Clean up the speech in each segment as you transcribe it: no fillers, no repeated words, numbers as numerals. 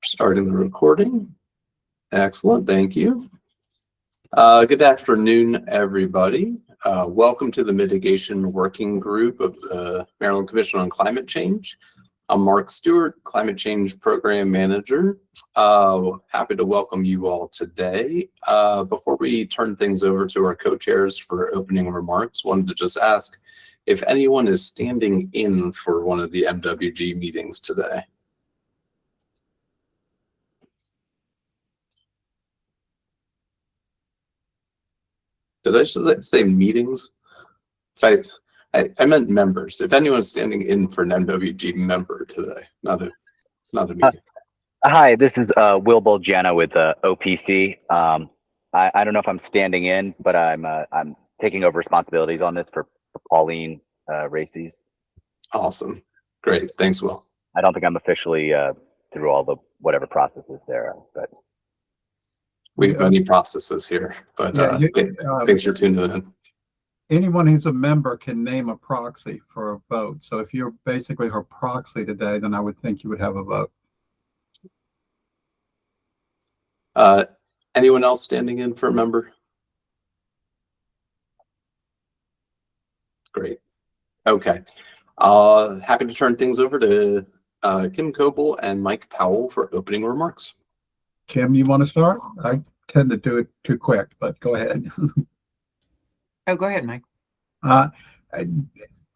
Starting the recording. Excellent, thank you. Good afternoon, everybody. Welcome to the Mitigation Working Group of the Maryland Commission on Climate Change. I'm Mark Stewart, Climate Change Program Manager. Happy to welcome you all today. Before we turn things over to our co-chairs for opening remarks, wanted to just ask if anyone is standing in for one of the MWG meetings today. Did I say meetings? I meant members. If anyone's standing in for an MWG member today, not a meeting. Hi, this is Will Bolgiano with OPC. I don't know if I'm standing in, but I'm taking over responsibilities on this for Pauline Races. Awesome, great, thanks, Will. I don't think I'm officially through all the whatever processes there, but. We have many processes here, but thanks for tuning in. Anyone who's a member can name a proxy for a vote. So if you're basically her proxy today, then I would think you would have a vote. Anyone else standing in for a member? Great. Okay. Happy to turn things over to Kim Coble and Mike Powell for opening remarks. Kim, you want to start? I tend to do it too quick, but go ahead. Oh, go ahead, Mike.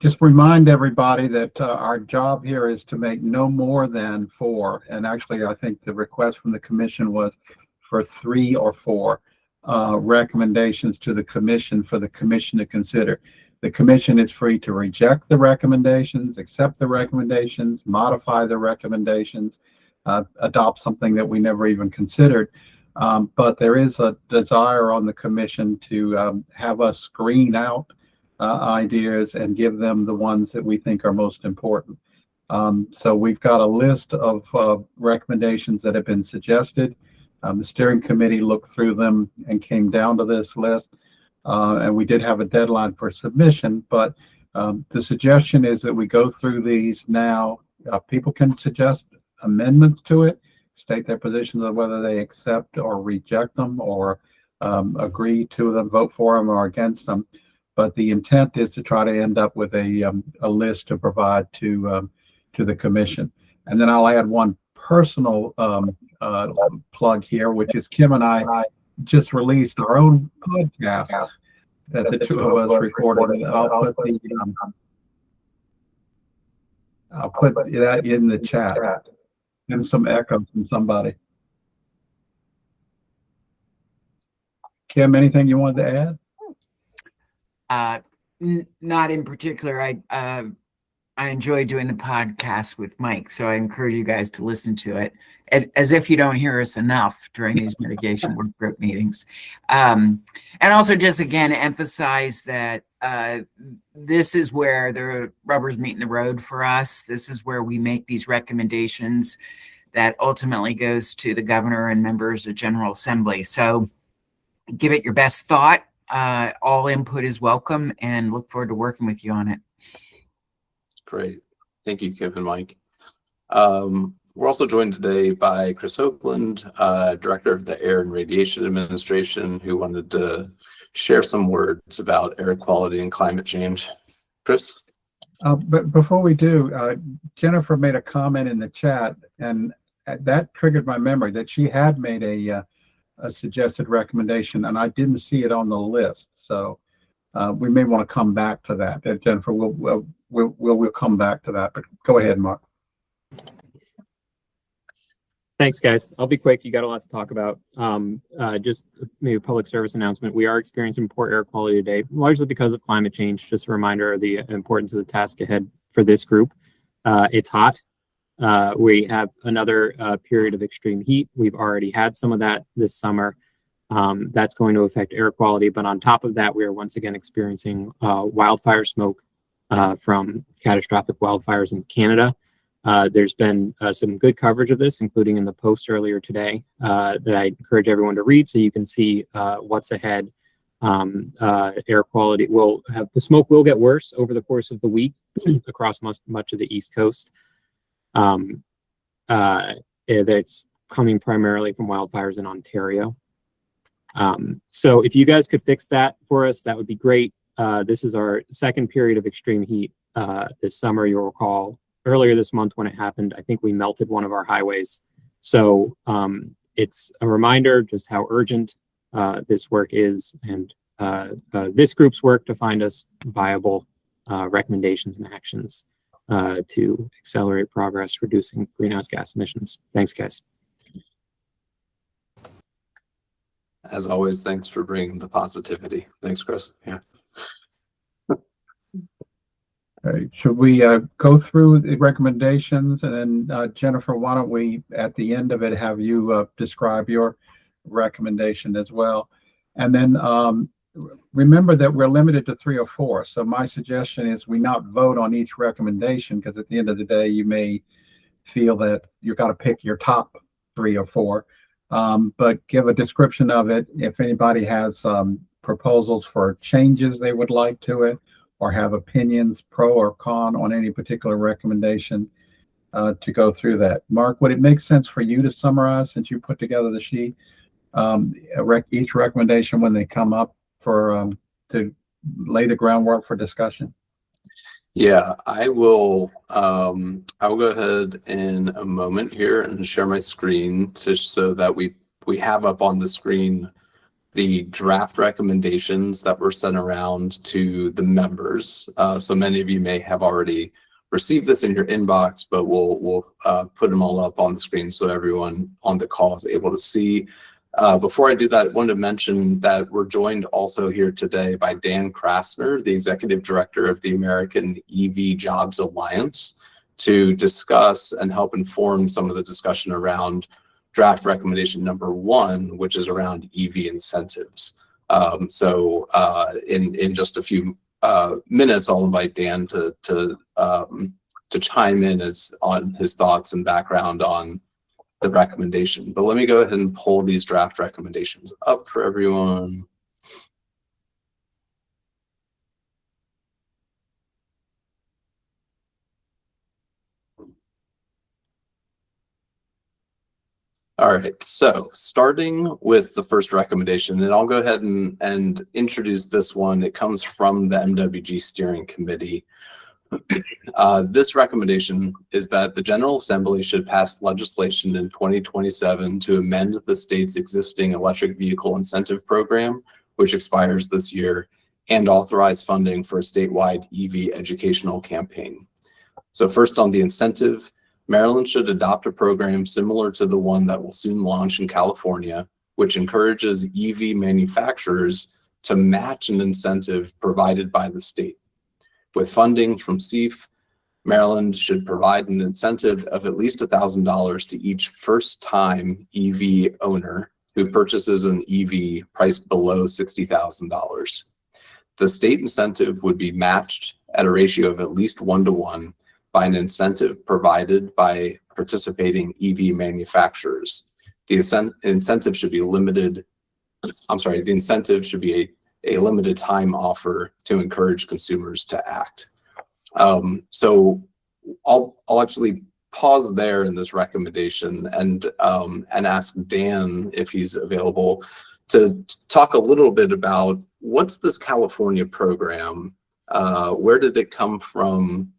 Just remind everybody that our job here is to make no more than 4. And actually, I think the request from the commission was for 3 or 4 recommendations to the commission for the commission to consider. The commission is free to reject the recommendations, accept the recommendations, modify the recommendations, adopt something that we never even considered. But there is a desire on the commission to have us screen out ideas and give them the ones that we think are most important. So we've got a list of recommendations that have been suggested. The steering committee looked through them and came down to this list. And we did have a deadline for submission, but the suggestion is that we go through these now. People can suggest amendments to it, state their positions on whether they accept or reject them or agree to them, vote for them or against them. But the intent is to try to end up with a list to provide to the commission. And then I'll add one personal plug here, which is Kim and I just released our own podcast that the two of us recorded. I'll put that in the chat. And some echo from somebody. Kim, anything you wanted to add? Not in particular. I enjoy doing the podcast with Mike, so I encourage you guys to listen to it, as if you don't hear us enough during these mitigation work group meetings. And also just again emphasize that this is where the rubber's meeting the road for us. This is where we make these recommendations that ultimately goes to the governor and members of General Assembly. So give it your best thought. All input is welcome, and look forward to working with you on it. Great. Thank you, Kim and Mike. We're also joined today by Chris Oakland, Director of the Air and Radiation Administration, who wanted to share some words about air quality and climate change. Chris? But before we do, Jennifer made a comment in the chat, and that triggered my memory that she had made a suggested recommendation, and I didn't see it on the list. So we may want to come back to that. Jennifer, we'll come back to that. But go ahead, Mark. Thanks, guys. I'll be quick. You got a lot to talk about. Just maybe a public service announcement. We are experiencing poor air quality today, largely because of climate change. Just a reminder of the importance of the task ahead for this group. It's hot. We have another period of extreme heat. We've already had some of that this summer. That's going to affect air quality. But on top of that, we are once again experiencing wildfire smoke from catastrophic wildfires in Canada. There's been some good coverage of this, including in the Post earlier today, that I encourage everyone to read so you can see what's ahead. Air quality will have, the smoke will get worse over the course of the week across much of the East Coast. It's coming primarily from wildfires in Ontario. So if you guys could fix that for us, that would be great. This is our second period of extreme heat this summer. You'll recall earlier this month when it happened, I think we melted one of our highways. So it's a reminder just how urgent this work is, and this group's work to find us viable recommendations and actions to accelerate progress reducing greenhouse gas emissions. Thanks, guys. As always, thanks for bringing the positivity. Thanks, Chris. Yeah. Okay, should we go through the recommendations, and then Jennifer, why don't we at the end of it have you describe your recommendation as well, and then remember that we're limited to 3 or 4. So my suggestion is we not vote on each recommendation, because at the end of the day you may feel that you've got to pick your top 3 or 4. But give a description of it. If anybody has proposals for changes they would like to it, or have opinions pro or con on any particular recommendation, to go through that. Mark, would it make sense for you to summarize, since you put together the sheet, each recommendation when they come up for to lay the groundwork for discussion? Yeah, I will go ahead in a moment here and share my screen so that we have up on the screen the draft recommendations that were sent around to the members. So many of you may have already received this in your inbox, but we'll put them all up on the screen so everyone on the call is able to see. Before I do that, I wanted to mention that we're joined also here today by Dan Krasner, the Executive Director of the American EV Jobs Alliance, to discuss and help inform some of the discussion around draft recommendation number 1, which is around EV incentives. So in just a few minutes, I'll invite Dan to chime in on his thoughts and background on the recommendation. But let me go ahead and pull these draft recommendations up for everyone. All right, so starting with the first recommendation, and I'll go ahead and introduce this one. It comes from the MWG Steering Committee. This recommendation is that the General Assembly should pass legislation in 2027 to amend the state's existing electric vehicle incentive program, which expires this year, and authorize funding for a statewide EV educational campaign. So first, on the incentive, Maryland should adopt a program similar to the one that will soon launch in California, which encourages EV manufacturers to match an incentive provided by the state. With funding from CEF, Maryland should provide an incentive of at least $1,000 to each first-time EV owner who purchases an EV priced below $60,000. The state incentive would be matched at a ratio of at least 1-to-1 by an incentive provided by participating EV manufacturers. The incentive should be limited. The incentive should be a limited time offer to encourage consumers to act. So I'll actually pause there in this recommendation and ask Dan, if he's available, to talk a little bit about what's this California program? Where did it come from?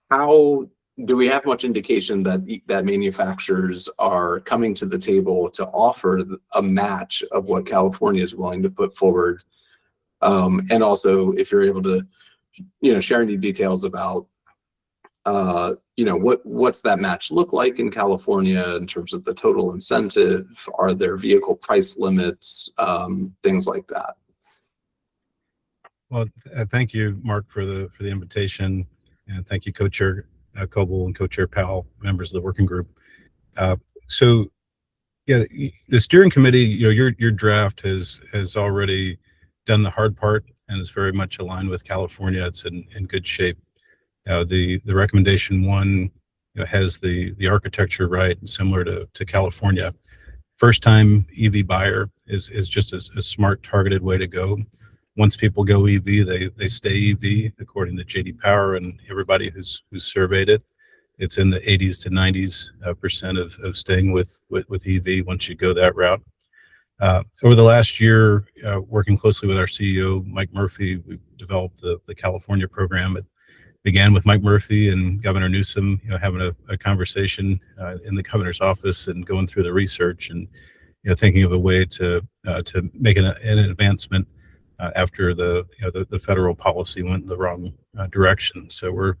How do we have much indication that manufacturers are coming to the table to offer a match of what California is willing to put forward? And also, if you're able to, share any details about, what's that match look like in California in terms of the total incentive? Are there vehicle price limits? Things like that. Well, thank you, Mark, for the invitation, and thank you, Co-Chair Coble and Co-Chair Powell, members of the working group. So, yeah, the steering committee, your draft has already done the hard part and is very much aligned with California. It's in good shape. The recommendation 1 has the architecture right, similar to California. First time EV buyer is just a smart, targeted way to go. Once people go EV, they stay EV, according to JD Power and everybody who's surveyed it. it's in the 80s to 90s percent of staying with EV once you go that route. Over the last year, working closely with our CEO, Mike Murphy, we've developed the California program. It began with Mike Murphy and Governor Newsom, having a conversation in the governor's office and going through the research and thinking of a way to make an advancement after the federal policy went in the wrong direction. So we're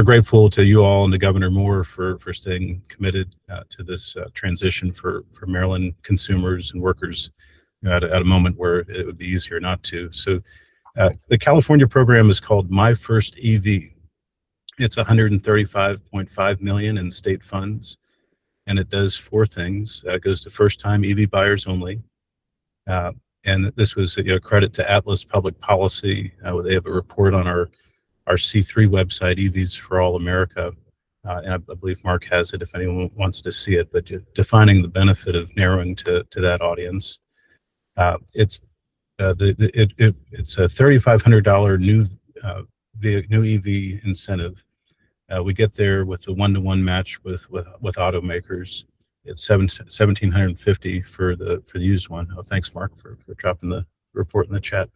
grateful to you all and to Governor Moore for staying committed to this transition for Maryland consumers and workers at a moment where it would be easier not to. So the California program is called My First EV. It's $135.5 million in state funds, and it does four things. It goes to first-time EV buyers only. And this was a credit to Atlas Public Policy. They have a report on our C3 website, EVs for All America. And I believe Mark has it if anyone wants to see it, but defining the benefit of narrowing to that audience. It's a $3,500 new EV incentive. We get there with the one-to-one match with automakers. It's $1,750 for the used one. Oh, thanks, Mark, for dropping the report in the chat.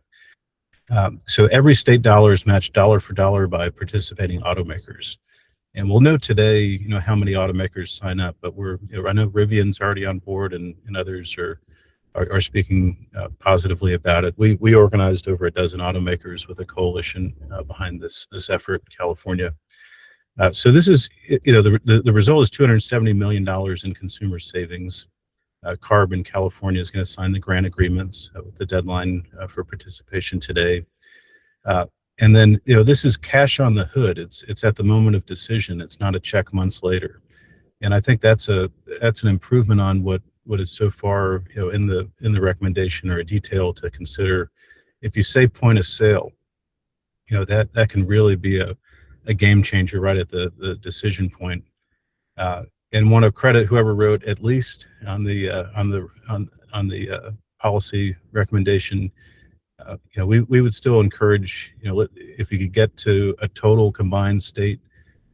So every state dollar is matched dollar for dollar by participating automakers. And we'll know today, how many automakers sign up, but I know Rivian's already on board and others are speaking positively about it. We organized over a dozen automakers with a coalition behind this effort in California. So this is, the result is $270 million in consumer savings. CARB in California is going to sign the grant agreements with the deadline for participation today. And then, this is cash on the hood. It's at the moment of decision. It's not a check months later. And I think that's an improvement on what is so far, in the recommendation or a detail to consider. If you say point of sale, that can really be a game changer right at the decision point. And want to credit whoever wrote at least on the policy recommendation. We would still encourage, if you could get to a total combined state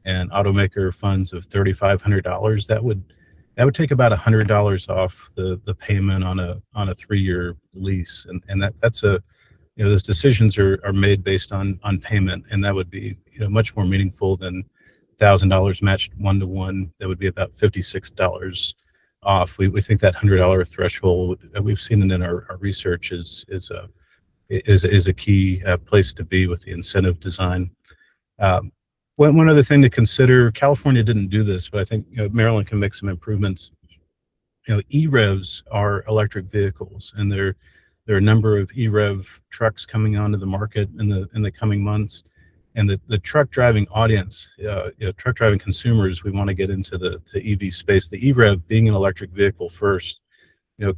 and automaker funds of $3,500, that would take about $100 off the payment on a 3-year lease, and that's those decisions are made based on payment, and that would be much more meaningful than $1,000 matched one-to-one. That would be about $56 off. We think that $100 threshold, we've seen it in our research, is a key place to be with the incentive design. One other thing to consider, California didn't do this, but I think Maryland can make some improvements. E-revs are electric vehicles, and there are a number of e-rev trucks coming onto the market in the coming months. And the truck driving audience, truck driving consumers, we want to get into the EV space. The e-rev, being an electric vehicle first,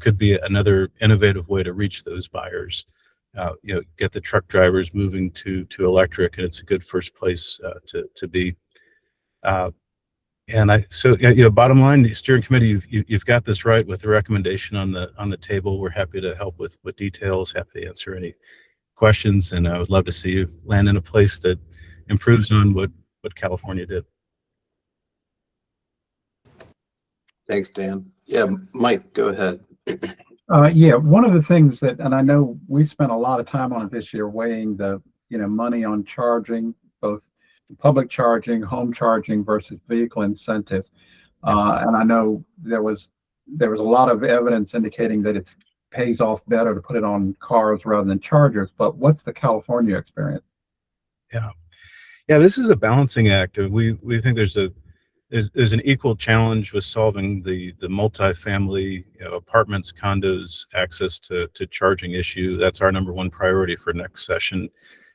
could be another innovative way to reach those buyers. Get the truck drivers moving to electric, and it's a good first place to be. Bottom line, the steering committee, you've got this right with the recommendation on the table. We're happy to help with details, happy to answer any questions, and I would love to see you land in a place that improves on what California did. Thanks, Dan. Yeah, Mike, go ahead. One of the things and I know we spent a lot of time on it this year, weighing the, money on charging, both public charging, home charging versus vehicle incentives. And I know there was a lot of evidence indicating that it pays off better to put it on cars rather than chargers. But what's the California experience? Yeah, this is a balancing act. We think there's an equal challenge with solving the multifamily apartments, condos, access to charging issue. That's our number one priority for next session.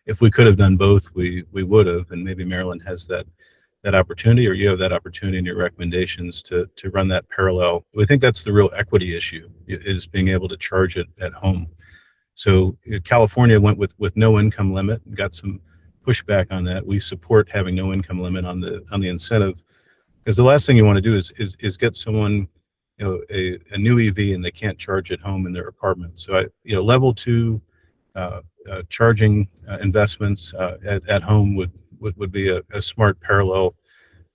If we could have done both, we would have, and maybe Maryland has that opportunity, or you have that opportunity in your recommendations to run that parallel. We think that's the real equity issue, is being able to charge it at home. So California went with no income limit and got some pushback on that. We support having no income limit on the incentive, because the last thing you want to do is get someone a new EV and they can't charge at home in their apartment. So level 2 charging investments at home would be a smart parallel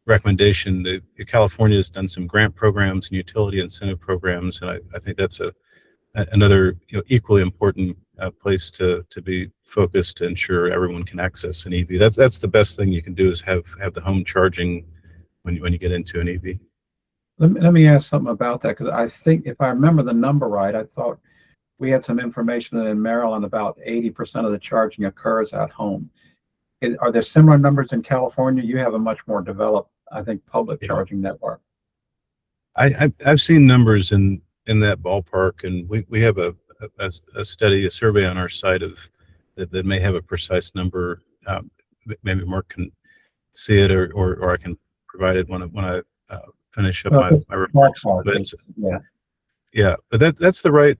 recommendation. California has done some grant programs and utility incentive programs, and I think that's another equally important place to be focused to ensure everyone can access an EV. That's the best thing you can do, is have the home charging when you get into an EV. Let me ask something about that, because I think if I remember the number right, I thought we had some information that in Maryland about 80% of the charging occurs at home. Are there similar numbers in California? You have a much more developed, I think, public charging network. I've seen numbers in that ballpark, and we have a survey on our site that may have a precise number. Maybe Mark can see it, or I can provide it when I finish up my remarks. But that's the right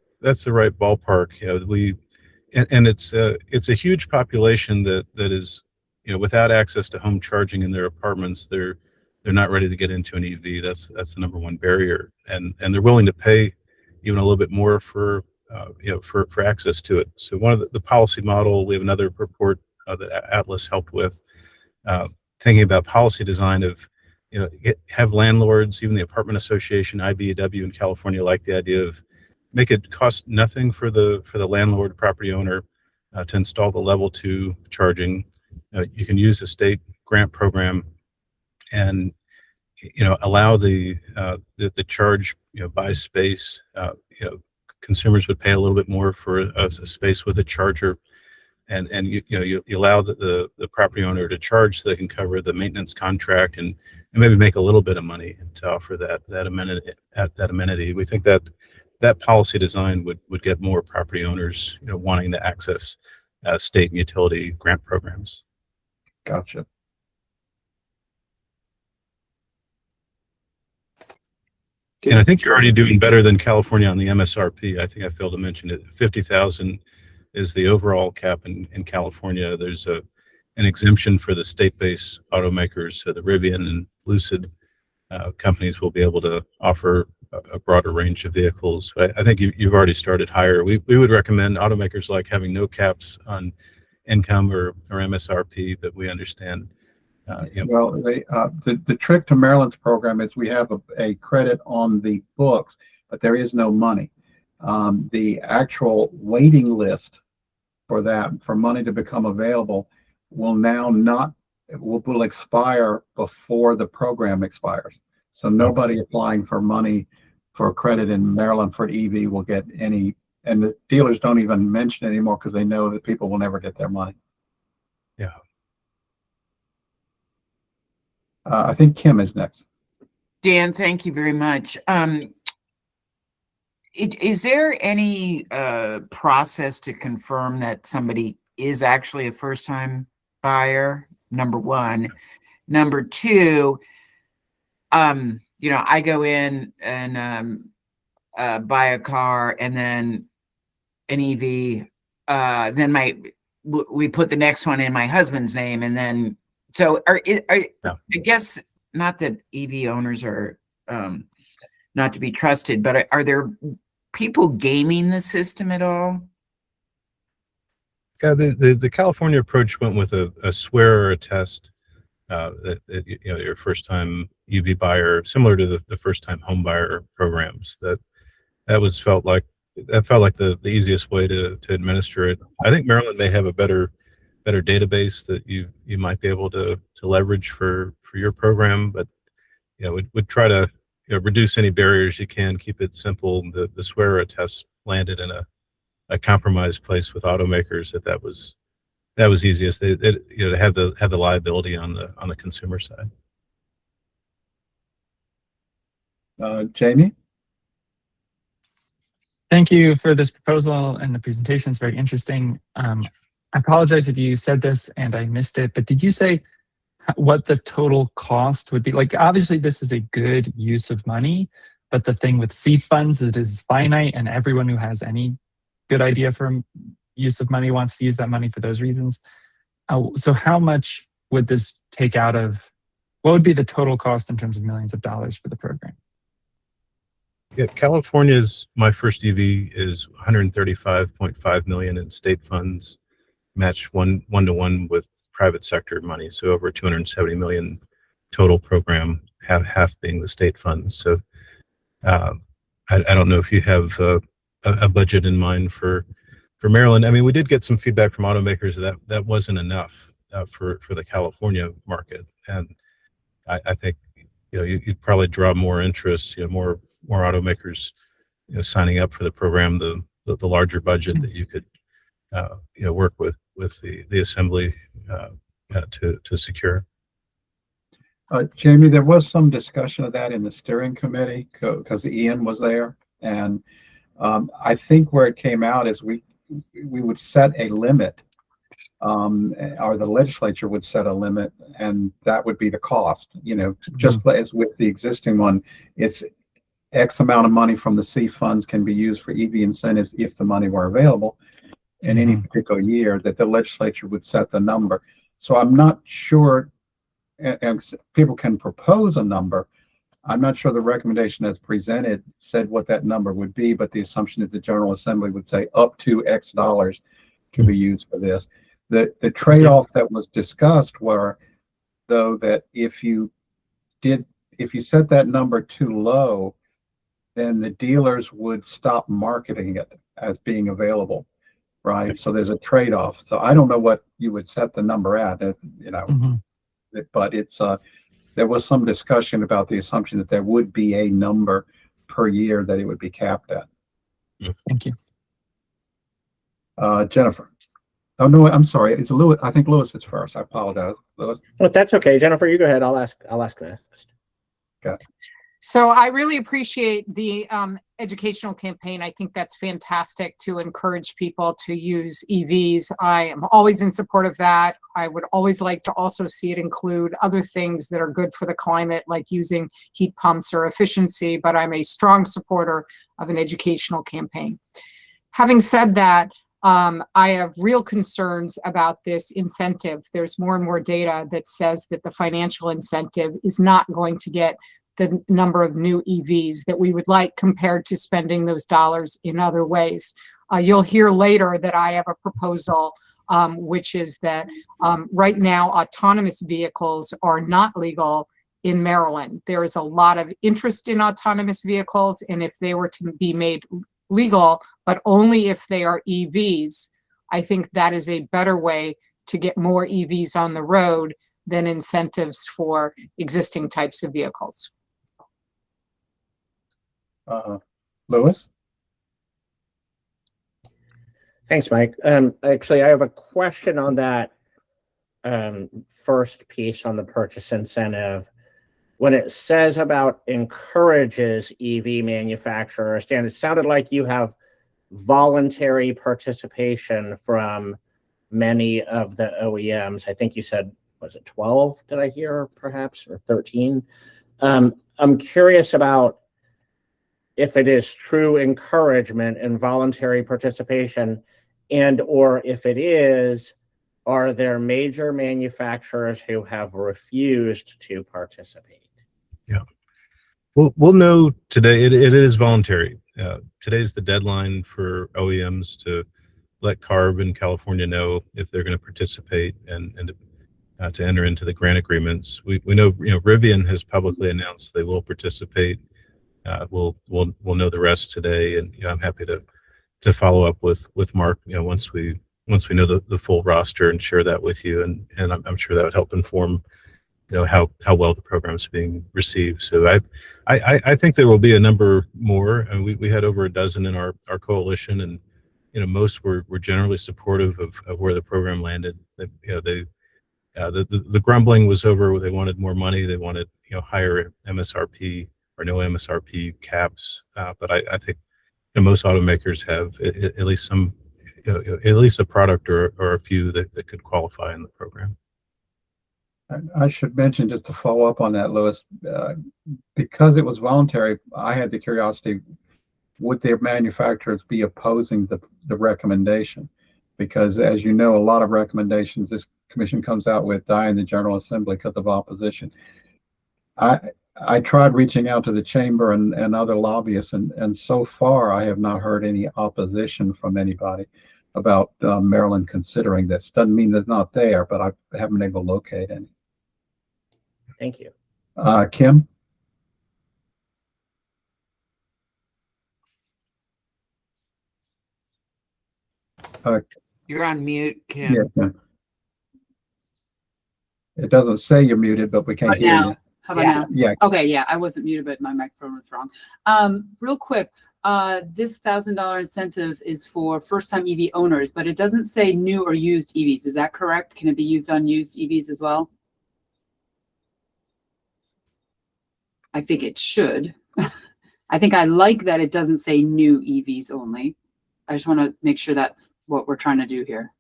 ballpark. It's a huge population that is without access to home charging in their apartments. They're not ready to get into an EV. That's the number one barrier, and they're willing to pay even a little bit more for access to it. So one of the policy model, we have another report that Atlas helped with, thinking about policy design of have landlords, even the apartment association, IBEW in California, like the idea of make it cost nothing for the landlord, property owner, to install the level 2 charging. You can use a state grant program and allow the charge by space. Consumers would pay a little bit more for a space with a charger, and you allow the property owner to charge so they can cover the maintenance contract and maybe make a little bit of money to offer that amenity. We think that policy design would get more property owners wanting to access state and utility grant programs. Gotcha. And I think you're already doing better than California on the MSRP. I think I failed to mention it. 50,000 is the overall cap in California. There's an exemption for the state-based automakers. So the Rivian and Lucid companies will be able to offer a broader range of vehicles. I think you've already started higher. We would recommend automakers like having no caps on income or MSRP, but we understand. Well, the trick to Maryland's program is we have a credit on the books, but there is no money. The actual waiting list for money to become available will expire before the program expires. So nobody applying for money for credit in Maryland for EV will get any, and the dealers don't even mention it anymore because they know that people will never get their money. Yeah. I think Kim is next. Dan, thank you very much. Is there any process to confirm that somebody is actually a first-time buyer? Number one. Number two, I go in and buy a car and then an EV. Then we put the next one in my husband's name, and then I guess not that EV owners are not to be trusted, but are there people gaming the system at all? Yeah, the California approach went with a swear or a test that your first time EV buyer, similar to the first time home buyer programs. That felt like the easiest way to administer it. I think Maryland may have a better database that you might be able to leverage for your program, but would try to reduce any barriers you can, keep it simple. The swear test landed in a compromised place with automakers that was easiest. They to have the liability on the consumer side. Jamie? Thank you for this proposal, and the presentation is very interesting. I apologize if you said this and I missed it, but did you say what the total cost would be? Like, obviously this is a good use of money, but the thing with seed funds, it is finite, and everyone who has any good idea for use of money wants to use that money for those reasons. So how much would this take out of, what would be the total cost in terms of millions of dollars for the program? Yeah, California's My First EV is 135.5 million in state funds, matched one to one with private sector money, so over 270 million total program, half being the state funds. So I don't know if you have a budget in mind for Maryland. I mean, we did get some feedback from automakers that wasn't enough for the California market, and I think you'd probably draw more interest, more automakers signing up for the program, the larger budget that you could work with the assembly to secure. Jamie, there was some discussion of that in the steering committee because Ian was there, and I think where it came out is we would set a limit, or the legislature would set a limit, and that would be the cost. Just as with the existing one, it's X amount of money from the C funds can be used for EV incentives if the money were available in any particular year, that the legislature would set the number. So I'm not sure. And people can propose a number. I'm not sure the recommendation as presented said what that number would be, but the assumption is the General Assembly would say up to X dollars to be used for this. The trade-off that was discussed were, though, that if you set that number too low, then the dealers would stop marketing it as being available, right? So there's a trade-off. So I don't know what you would set the number at, but it's there was some discussion about the assumption that there would be a number per year that it would be capped at. Thank you. Jennifer. Oh no, I'm sorry. It's Lewis. I think Lewis is first. I apologize, Lewis. Well, that's okay. Jennifer, you go ahead. I'll ask next. Okay. So I really appreciate the educational campaign. I think that's fantastic to encourage people to use EVs. I am always in support of that. I would always like to also see it include other things that are good for the climate, like using heat pumps or efficiency, but I'm a strong supporter of an educational campaign. Having said that, I have real concerns about this incentive. There's more and more data that says that the financial incentive is not going to get the number of new EVs that we would like compared to spending those dollars in other ways. You'll hear later that I have a proposal, which is that right now autonomous vehicles are not legal in Maryland. There is a lot of interest in autonomous vehicles, and if they were to be made legal, but only if they are EVs, I think that is a better way to get more EVs on the road than incentives for existing types of vehicles. Lewis? Thanks, Mike. Actually, I have a question on that first piece on the purchase incentive. When it says about encourages EV manufacturers, Dan, it sounded like you have voluntary participation from many of the OEMs. I think you said, was it 12, did I hear, perhaps, or 13? I'm curious about if it is true encouragement and voluntary participation, and or if it is, are there major manufacturers who have refused to participate? Yeah. We'll know today. It is voluntary. Today's the deadline for OEMs to let CARB in California know if they're going to participate and to enter into the grant agreements. We know, Rivian has publicly announced they will participate. We'll know the rest today, and I'm happy to follow up with Mark. Once we know the full roster and share that with you, and I'm sure that would help inform how well the program is being received. So I think there will be a number more, and we had over a dozen in our coalition, and most were generally supportive of where the program landed. The grumbling was over. They wanted more money. They wanted higher MSRP or no MSRP caps. But I think most automakers have at least some, at least a product or a few that could qualify in the program. I should mention, just to follow up on that, Lewis, because it was voluntary, I had the curiosity, would their manufacturers be opposing the recommendation? Because as you know, a lot of recommendations this commission comes out with die in the General Assembly because of opposition. I tried reaching out to the chamber and other lobbyists, and so far I have not heard any opposition from anybody about Maryland considering this. Doesn't mean they're not there, but I haven't been able to locate any. Thank you. Kim? You're on mute, Yeah, Kim. Kim. It doesn't say you're muted, but we can't But hear now, you. how about Yeah. now? Yeah, Okay, yeah, I wasn't muted, but my microphone was wrong. Real quick, this $1,000 incentive is for first-time EV owners, but it doesn't say new or used EVs. Is that correct? Can it be used on used EVs as well? I think it should. I think I like that it doesn't say new EVs only. I just want to make sure that's what we're trying to do here.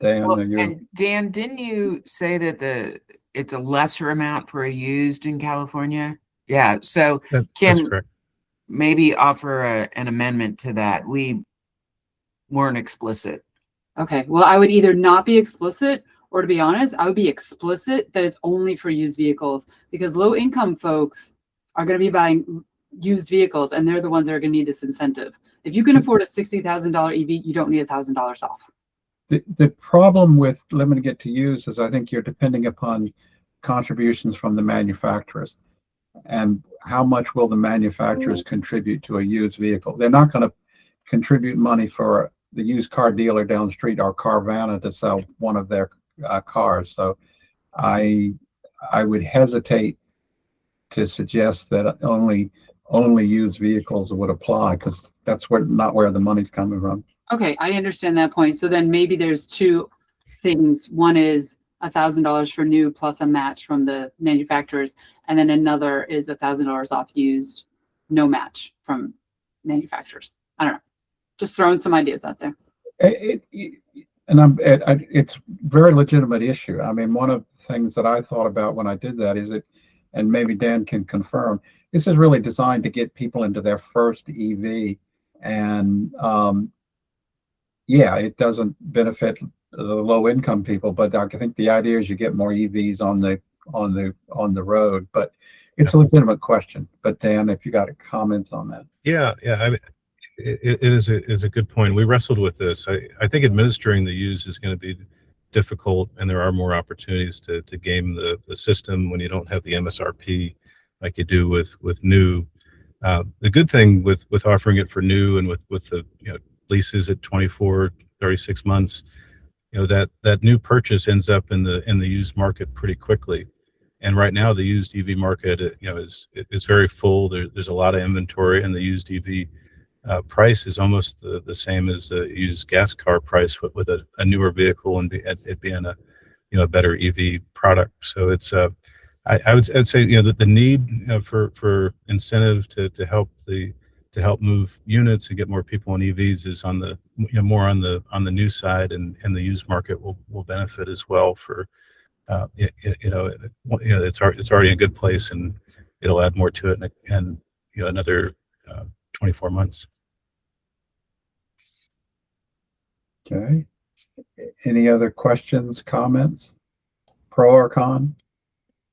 Dan, Well, are you? and Dan, didn't you say that it's a lesser amount for a used in California? Yeah. So That's Kim, correct. maybe offer an amendment to that. We weren't explicit. Okay, well, I would either not be explicit, or to be honest, I would be explicit that it's only for used vehicles, because low income folks are going to be buying used vehicles, and they're the ones that are going to need this incentive. If you can afford a $60,000 EV, you don't need $1,000 off. The problem with limiting it to use is I think you're depending upon contributions from the manufacturers. And how much will the manufacturers contribute to a used vehicle? They're not going to contribute money for the used car dealer down the street or Carvana to sell one of their cars. So I would hesitate to suggest that only used vehicles would apply, because that's not where the money's coming from. Okay, I understand that point. So then maybe there's two things. One is $1,000 for new plus a match from the manufacturers, and then another is $1,000 off used, no match from manufacturers. I don't know. Just throwing some ideas out there. It's very legitimate issue. I mean, one of the things that I thought about when I did that is and maybe Dan can confirm, this is really designed to get people into their first EV, and yeah, it doesn't benefit the low income people, but I think the idea is you get more EVs on the road. But it's a legitimate question. But Dan, if you got comments on that. Yeah. I mean, it is a good point. We wrestled with this. I think administering the use is going to be difficult, and there are more opportunities to game the system when you don't have the MSRP like you do with new. The good thing with offering it for new and with the leases at 24, 36 months, that new purchase ends up in the used market pretty quickly. And right now the used EV market is very full. There's a lot of inventory, and the used EV price is almost the same as the used gas car price with a newer vehicle, and it being a better EV product. So it's I would say that the need for incentive to help move units and get more people on EVs is on the more on the new side, and the used market will benefit as well. For it's already a good place, and it'll add more to it, and another 24 months. Okay. Any other questions, comments, pro or con?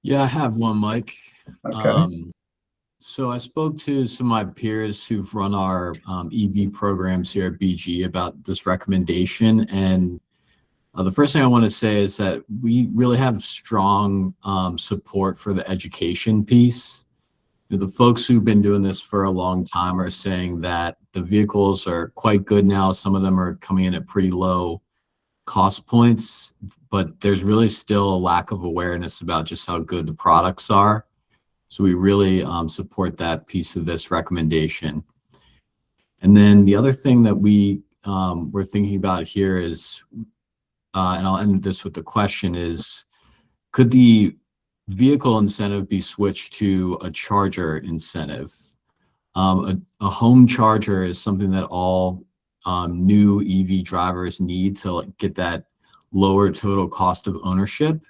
Yeah, I have one, Mike. Okay. So I spoke to some of my peers who've run our EV programs here at BG about this recommendation. And the first thing I want to say is that we really have strong support for the education piece. The folks who've been doing this for a long time are saying that the vehicles are quite good now. Some of them are coming in at pretty low cost points, but there's really still a lack of awareness about just how good the products are. So we really support that piece of this recommendation. And then the other thing that we're thinking about here is, and I'll end this with the question, is could the vehicle incentive be switched to a charger incentive? A home charger is something that all new EV drivers need to get that lower total cost of ownership.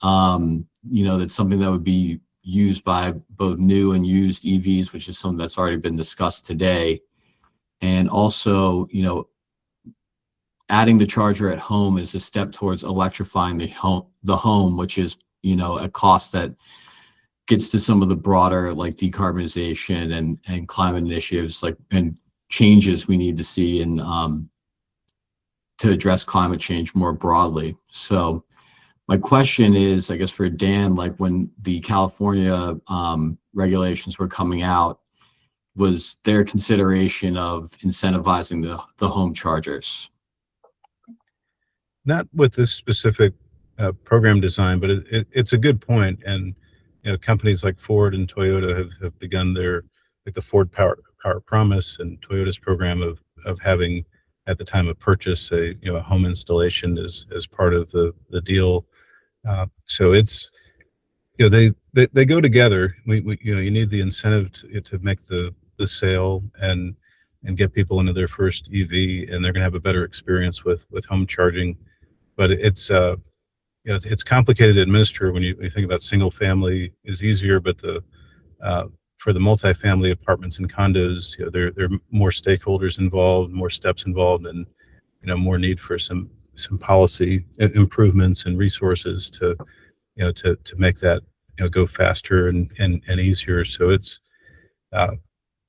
That's something that would be used by both new and used EVs, which is something that's already been discussed today. And also, adding the charger at home is a step towards electrifying the home, which is, a cost that gets to some of the broader like decarbonization and climate initiatives, and changes we need to see in to address climate change more broadly. So My question is, I guess for Dan, like when the California regulations were coming out, was there consideration of incentivizing the home chargers? Not with this specific program design, but it's a good point. And companies like Ford and Toyota have begun their, like the Ford Power Promise and Toyota's program of having at the time of purchase a home installation as part of the deal. So it's they go together. You need the incentive to make the sale and get people into their first EV, and they're going to have a better experience with home charging. But it's it's complicated to administer when you think about single family is easier, but for the multifamily apartments and condos, there are more stakeholders involved, more steps involved, and more need for some policy improvements and resources to make that go faster and easier. So it's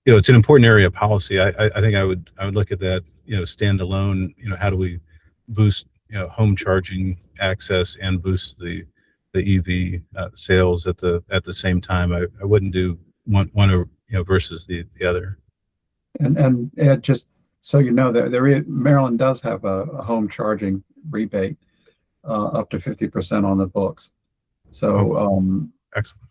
it's an important area of policy. I think I would look at that standalone. How do we boost home charging access and boost the EV sales at the same time? I wouldn't do one versus the other. And Ed, just so you know, that Maryland does have a home charging rebate up to 50% on the books. So Excellent.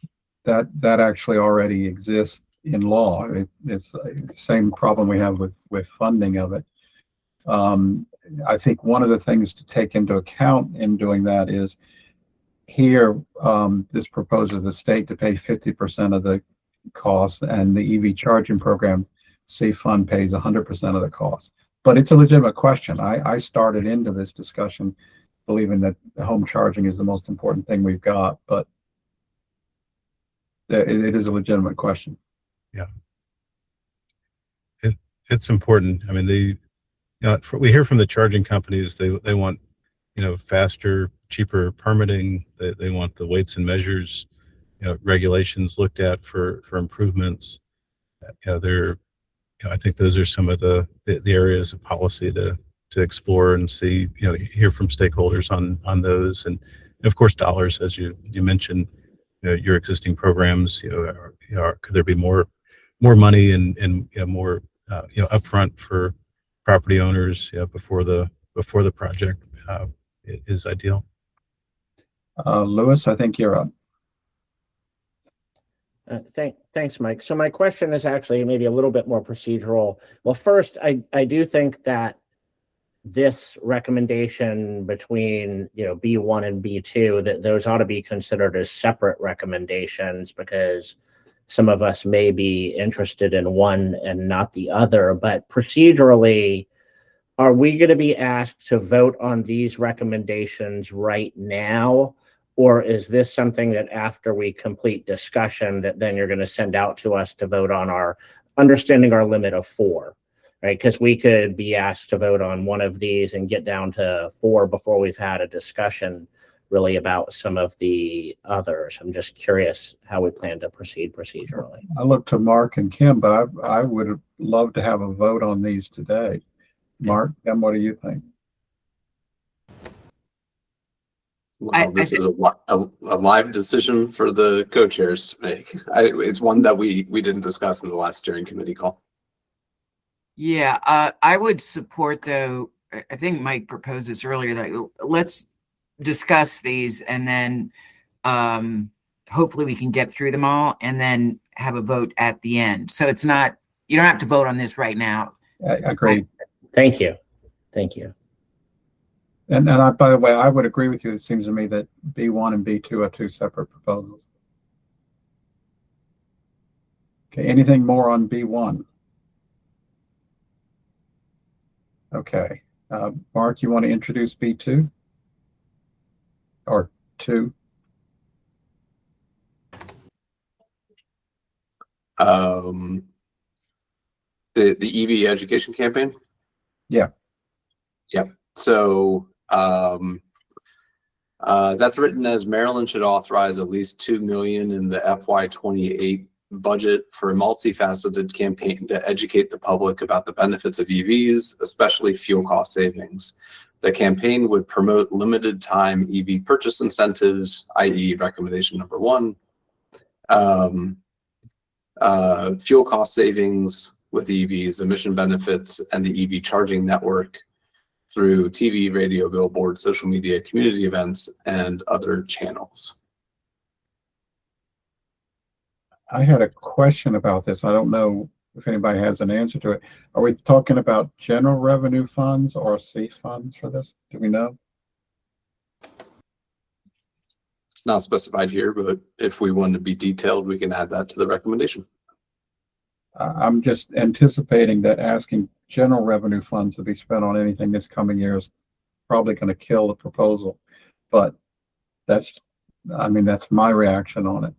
That actually already exists in law. It's the same problem we have with funding of it. I think one of the things to take into account in doing that is here, this proposes the state to pay 50% of the cost, and the EV charging program, C Fund, pays 100% of the cost. But it's a legitimate question. I started into this discussion believing that the home charging is the most important thing we've got, but it is a legitimate question. Yeah, it's important. I mean, we hear from the charging companies, they want faster, cheaper permitting. They want the weights and measures regulations looked at for improvements. I think those are some of the areas of policy to explore and see, hear from stakeholders on those, and of course dollars, as you mentioned. Your existing programs, could there be more money and more upfront for property owners before the project is ideal. Lewis, I think you're up. Thanks, Mike. So my question is actually maybe a little bit more procedural. Well, first, I do think that this recommendation between B1 and B2, that those ought to be considered as separate recommendations, because some of us may be interested in one and not the other. But procedurally, are we going to be asked to vote on these recommendations right now? Or is this something that after we complete discussion that then you're going to send out to us to vote on our understanding our limit of 4, right? Because we could be asked to vote on one of these and get down to 4 before we've had a discussion really about some of the others. I'm just curious how we plan to proceed procedurally. I look to Mark and Kim, but I would love to have a vote on these today. Mark, Kim, what do you think? Well, this is a live decision for the co-chairs to make. It's one that we didn't discuss in the last steering committee call. Yeah, I would support, though, I think Mike proposed this earlier, that let's discuss these and then hopefully we can get through them all and then have a vote at the end. So it's not, you don't have to vote on this right now. I agree. Thank you. Thank you. And by the way, I would agree with you. It seems to me that B1 and B2 are 2 separate proposals. Okay, anything more on B1? Okay, Mark, you want to introduce B2? Or 2? The EV education campaign? Yeah. Yep. So that's written as Maryland should authorize at least $2 million in the FY28 budget for a multifaceted campaign to educate the public about the benefits of EVs, especially fuel cost savings. The campaign would promote limited time EV purchase incentives, i.e. recommendation number 1, fuel cost savings with EVs, emission benefits, and the EV charging network through TV, radio, billboards, social media, community events, and other channels. I had a question about this. I don't know if anybody has an answer to it. Are we talking about general revenue funds or C funds for this? Do we know? It's not specified here, but if we want to be detailed, we can add that to the recommendation. I'm just anticipating that asking general revenue funds to be spent on anything this coming year is probably going to kill the proposal. But that's my reaction on it.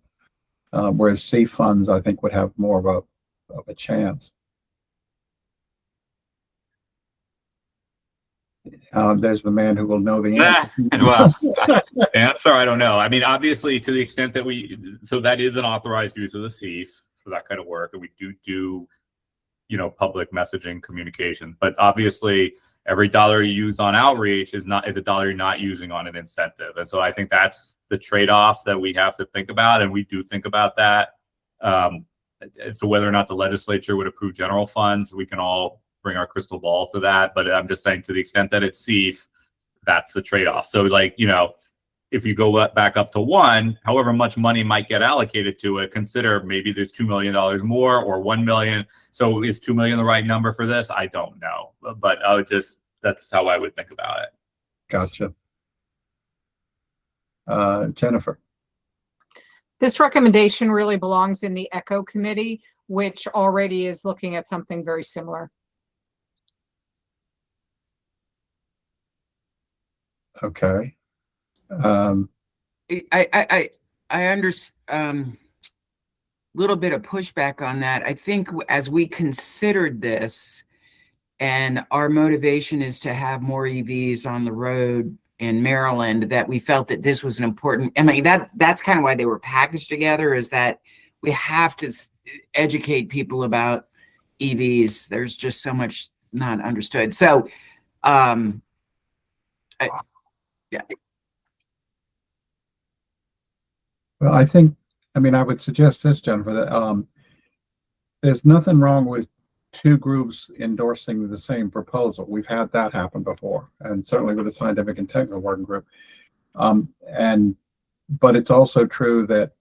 Whereas C funds, I think, would have more of a chance. There's the man who will know the answer. Well, answer, I don't know. I mean, obviously, to the extent that so that is an authorized use of the CEF for that kind of work, and we do, public messaging communication. But obviously, every dollar you use on outreach is a dollar you're not using on an incentive. And so I think that's the trade-off that we have to think about, and we do think about that. As to whether or not the legislature would approve general funds, we can all bring our crystal balls to that. But I'm just saying, to the extent that it's CEF, that's the trade-off. So, if you go back up to 1, however much money might get allocated to it, consider maybe there's $2 million more or 1 million. So is 2 million the right number for this? I don't know, but that's how I would think about it. Gotcha. Jennifer. This recommendation really belongs in the ECHO committee, which already is looking at something very similar. Okay. I understand little bit of pushback on that. I think as we considered this, and our motivation is to have more EVs on the road in Maryland, that we felt that this was an important, that's kind of why they were packaged together, is that we have to educate people about EVs. There's just so much not understood. So, yeah. Well, I would suggest this, Jennifer, that there's nothing wrong with 2 groups endorsing the same proposal. We've had that happen before, and certainly with the Scientific and Technical Working Group. But it's also true that,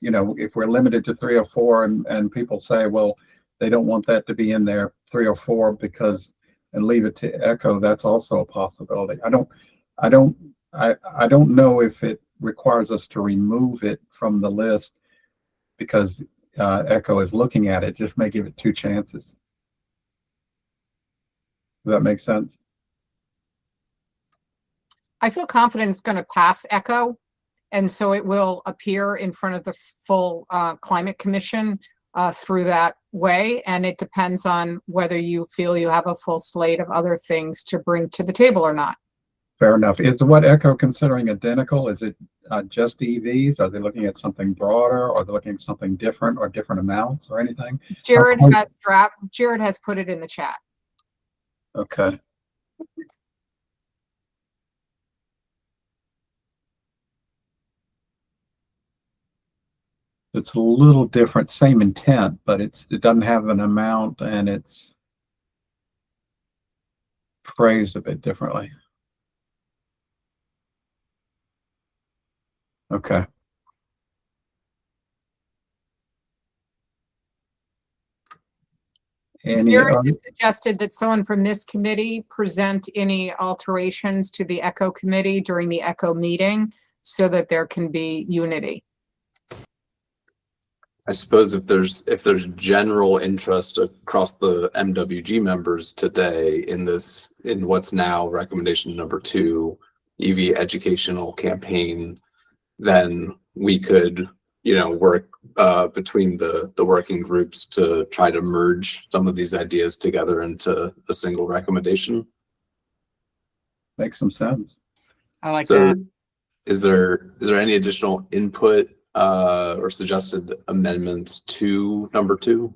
if we're limited to 3 or 4 and people say, well, they don't want that to be in there 3 or 4 and leave it to ECHO, that's also a possibility. I don't know if it requires us to remove it from the list because ECHO is looking at it. Just may give it 2 chances. Does that make sense? I feel confident it's going to pass ECHO, and so it will appear in front of the full Climate Commission through that way. And it depends on whether you feel you have a full slate of other things to bring to the table or not. Fair enough. Is what ECHO considering identical? Is it just EVs? Are they looking at something broader? Or are they looking at something different or different amounts or anything? Jared has put it in the chat. Okay. It's a little different, same intent, but it doesn't have an amount and it's phrased a bit differently. Okay. Jared has suggested that someone from this committee present any alterations to the ECHO committee during the ECHO meeting so that there can be unity. I suppose if there's general interest across the MWG members today in what's now recommendation number 2, EV educational campaign, then we could, work between the working groups to try to merge some of these ideas together into a single recommendation. Makes some sense. I like that. Is there any additional input or suggested amendments to number 2?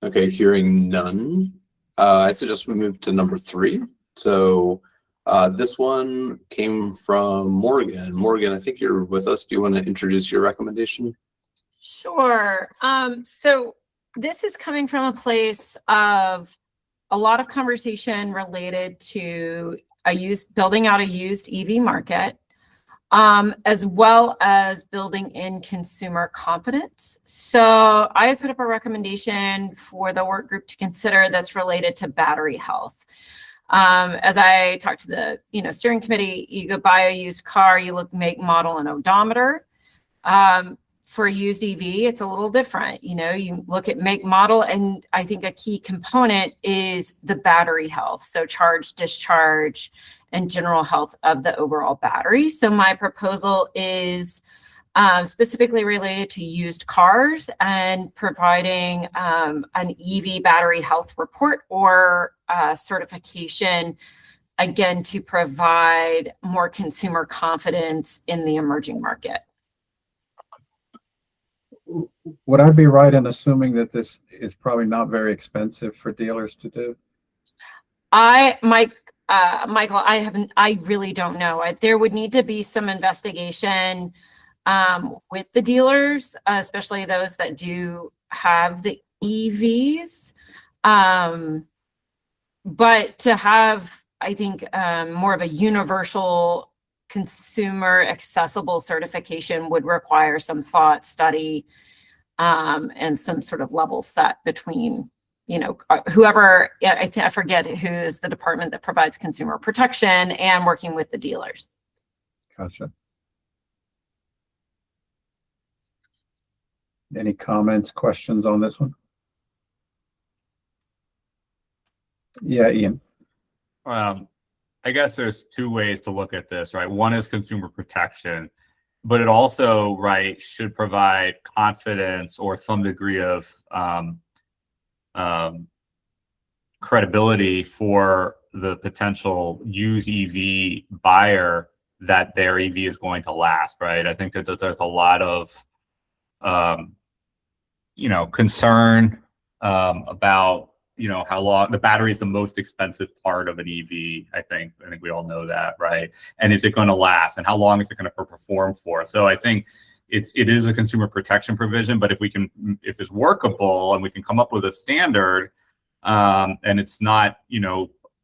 Okay, hearing none. I suggest we move to number 3. So this one came from Morgan. Morgan, I think you're with us. Do you want to introduce your recommendation? Sure. So this is coming from a place of a lot of conversation related to building out a used EV market, as well as building in consumer confidence. So I have put up a recommendation for the work group to consider that's related to battery health. As I talked to the steering committee, you go buy a used car, you look make, model, and odometer. For used EV, it's a little different. You look at make, model, and I think a key component is the battery health. So charge, discharge, and general health of the overall battery. So my proposal is specifically related to used cars and providing an EV battery health report or certification, again, to provide more consumer confidence in the emerging market. Would I be right in assuming that this is probably not very expensive for dealers to do? Michael, I really don't know. There would need to be some investigation with the dealers, especially those that do have the EVs. But to have, I think, more of a universal consumer accessible certification would require some thought, study, and some sort of level set between, whoever, I forget who is the department that provides consumer protection and working with the dealers. Gotcha. Any comments, questions on this one? Yeah, Ian. I guess there's 2 ways to look at this, right? One is consumer protection, but it also, right, should provide confidence or some degree of credibility for the potential used EV buyer that their EV is going to last, right? I think that there's a lot of, concern about how long the battery is the most expensive part of an EV. I think we all know that, right? And is it going to last, and how long is it going to perform for? So I think it is a consumer protection provision, but if it's workable and we can come up with a standard, and it's not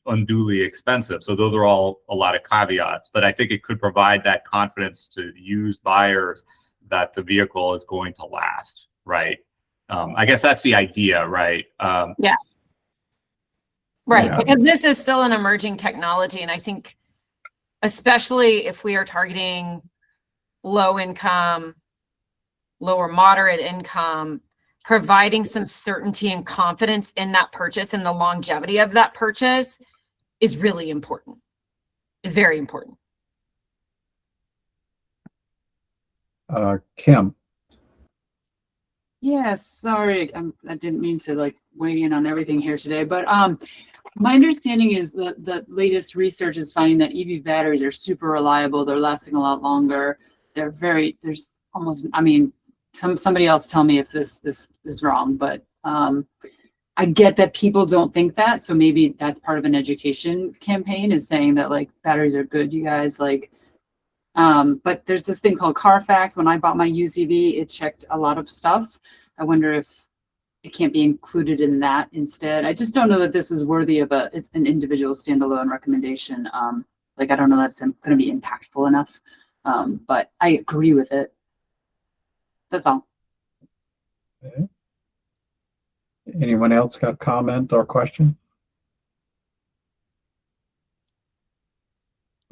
unduly expensive. So those are all a lot of caveats, but I think it could provide that confidence to used buyers that the vehicle is going to last, right? I guess that's the idea, right? Yeah. Right, Yeah. because this is still an emerging technology, and I think especially if we are targeting low income, lower moderate income, providing some certainty and confidence in that purchase and the longevity of that purchase is really important, is very important. Kim. Yes, sorry, I didn't mean to weigh in on everything here today, but my understanding is that the latest research is finding that EV batteries are super reliable. They're lasting a lot longer. There's almost, somebody else tell me if this is wrong, but I get that people don't think that, so maybe that's part of an education campaign, is saying that batteries are good, you guys, but there's this thing called Carfax. When I bought my used EV, it checked a lot of stuff. I wonder if it can't be included in that instead. I just don't know that this is worthy of it's an individual standalone recommendation. I don't know that it's going to be impactful enough, but I agree with it. That's all. Okay. Anyone else got comment or question?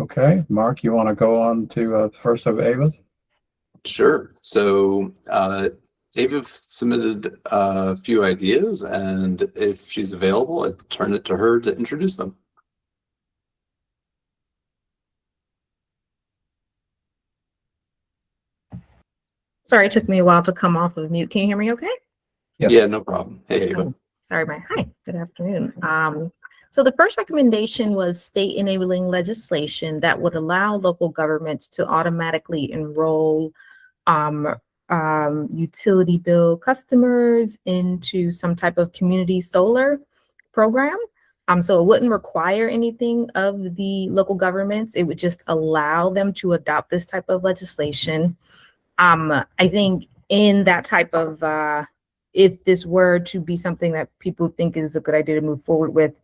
Okay, Mark, you want to go on to first of Ava's? Sure. So Ava submitted a few ideas, and if she's available, I'd turn it to her to introduce them. Sorry, it took me a while to come off of mute. Can you hear me okay? Yes. Yeah, no problem. Hey, Ava. Oh, sorry, hi, good afternoon. So the first recommendation was state enabling legislation that would allow local governments to automatically enroll utility bill customers into some type of community solar program. So it wouldn't require anything of the local governments. It would just allow them to adopt this type of legislation. I think in that type of, if this were to be something that people think is a good idea to move forward with,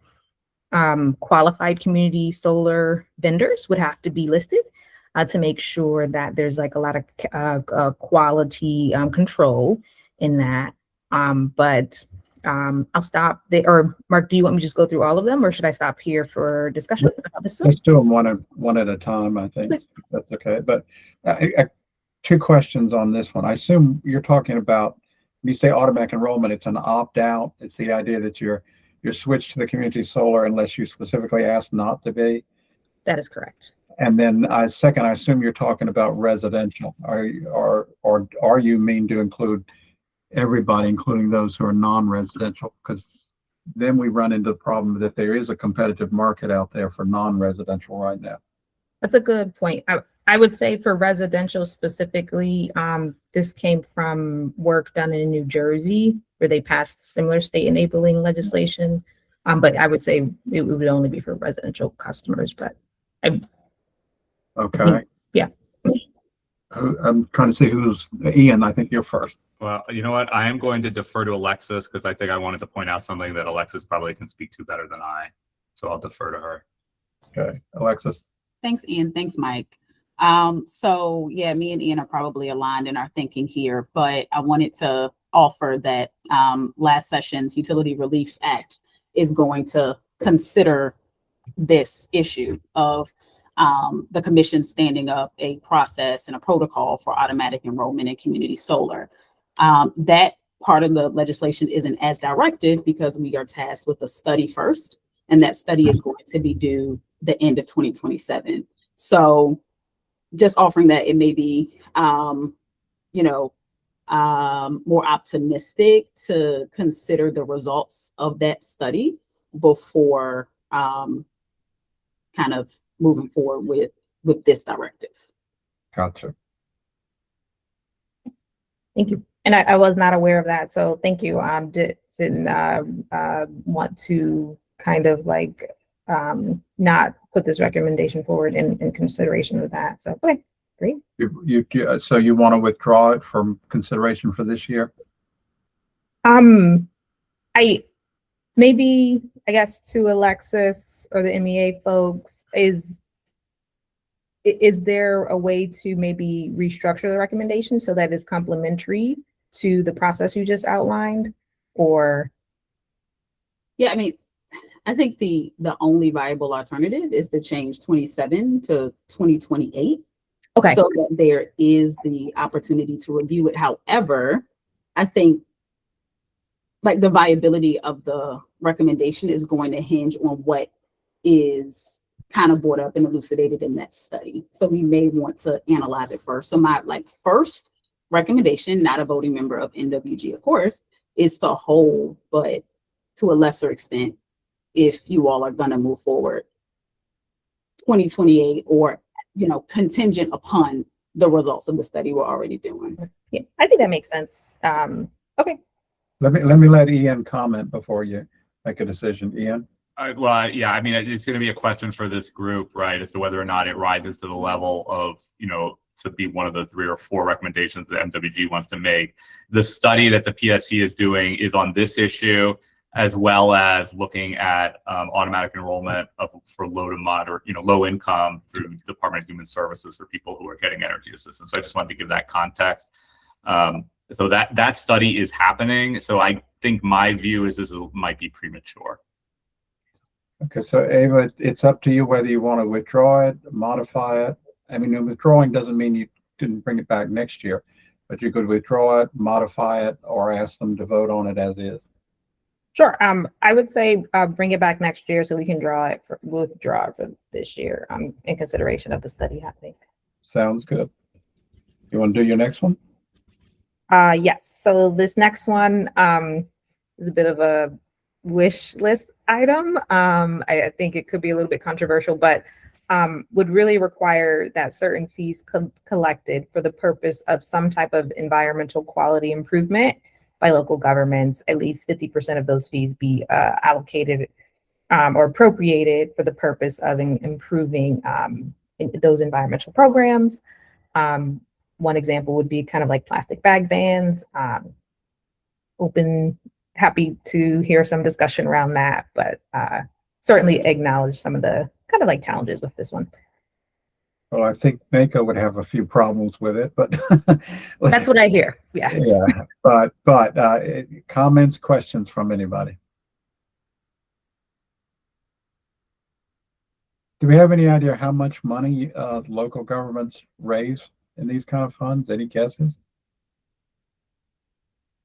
qualified community solar vendors would have to be listed to make sure that there's like a lot of quality control in that. I'll stop there. Or Mark, do you want me to just go through all of them, or should I stop here for discussion about this? Let's do them one at a time, I think. Okay. That's okay. But two questions on this one. I assume you're talking about, when you say automatic enrollment, it's an opt-out. It's the idea that you're switched to the community solar unless you specifically ask not to be. That is correct. And then second, I assume you're talking about residential. Are you mean to include everybody, including those who are non-residential? Because then we run into the problem that there is a competitive market out there for non-residential right now. That's a good point. I would say for residential specifically, this came from work done in New Jersey where they passed similar state enabling legislation. But I would say it would only be for residential customers. But okay. Yeah. I'm trying to see who's Ian. I think you're first. Well, you know what? I am going to defer to Alexis because I think I wanted to point out something that Alexis probably can speak to better than I. So I'll defer to her. Okay, Alexis. Thanks, Ian. Thanks, Mike. So yeah, me and Ian are probably aligned in our thinking here, but I wanted to offer that last session's Utility Relief Act is going to consider this issue of the commission standing up a process and a protocol for automatic enrollment in community solar. That part of the legislation isn't as directive because we are tasked with a study first, and that study is going to be due the end of 2027. So just offering that it may be, more optimistic to consider the results of that study before kind of moving forward with this directive. Gotcha. Thank you. And I was not aware of that, so thank you. Didn't want to kind of like not put this recommendation forward in consideration of that. So okay, great. So you want to withdraw it from consideration for this year? I guess to Alexis or the MEA folks, is there a way to maybe restructure the recommendation so that it's complementary to the process you just outlined? Or yeah, I mean, I think the only viable alternative is to change 27 to 2028. Okay. So that there is the opportunity to review it. However, I think like the viability of the recommendation is going to hinge on what is kind of brought up and elucidated in that study. So we may want to analyze it first. So my first recommendation, not a voting member of NWG, of course, is to hold, but to a lesser extent, if you all are going to move forward 2028 or, contingent upon the results of the study we're already doing. Yeah, I think that makes sense. Okay. Let me let Ian comment before you make a decision. Ian? Yeah, I mean, it's going to be a question for this group, right, as to whether or not it rises to the level of, to be one of the 3 or 4 recommendations that MWG wants to make. The study that the PSC is doing is on this issue, as well as looking at automatic enrollment for low to moderate, low income through Department of Human Services for people who are getting energy assistance. So I just wanted to give that context. So that study is happening. So I think my view is this might be premature. Okay, so Ava, it's up to you whether you want to withdraw it, modify it. I mean, withdrawing doesn't mean you didn't bring it back next year, but you could withdraw it, modify it, or ask them to vote on it as is. Sure. I would say bring it back next year so we can withdraw it for this year in consideration of the study happening. Sounds good. You want to do your next one? Yes. So this next one is a bit of a wish list item. I think it could be a little bit controversial, but would really require that certain fees collected for the purpose of some type of environmental quality improvement by local governments, at least 50% of those fees be allocated or appropriated for the purpose of improving those environmental programs. One example would be kind of like plastic bag bans. Happy to hear some discussion around that, but certainly acknowledge some of the kind of like challenges with this one. Well, I think Mako would have a few problems with it, but That's what I hear. Yes. yeah. But comments, questions from anybody? Do we have any idea how much money local governments raise in these kind of funds? Any guesses?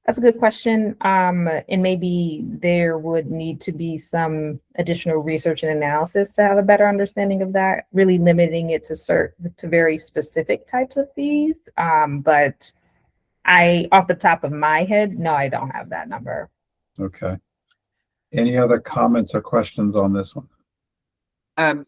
That's a good question. And maybe there would need to be some additional research and analysis to have a better understanding of that, really limiting it to very specific types of fees. But off the top of my head, no, I don't have that number. Okay. Any other comments or questions on this one?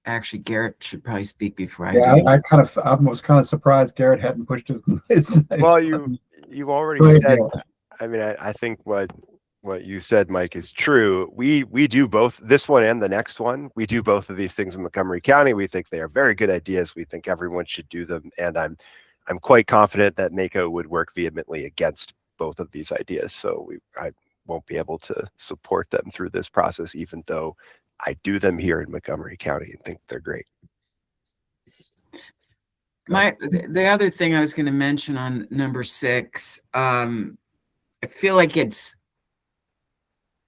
Actually, Garrett should probably speak before I Yeah, do. I was kind of surprised Garrett hadn't pushed his Well, you already Go ahead, said. Garrett. I mean, I think what you said, Mike, is true. We do both this one and the next one. We do both of these things in Montgomery County. We think they are very good ideas. We think everyone should do them, and I'm quite confident that Mako would work vehemently against both of these ideas. So I won't be able to support them through this process, even though I do them here in Montgomery County and think they're great. The other thing I was going to mention on number 6, I feel like it's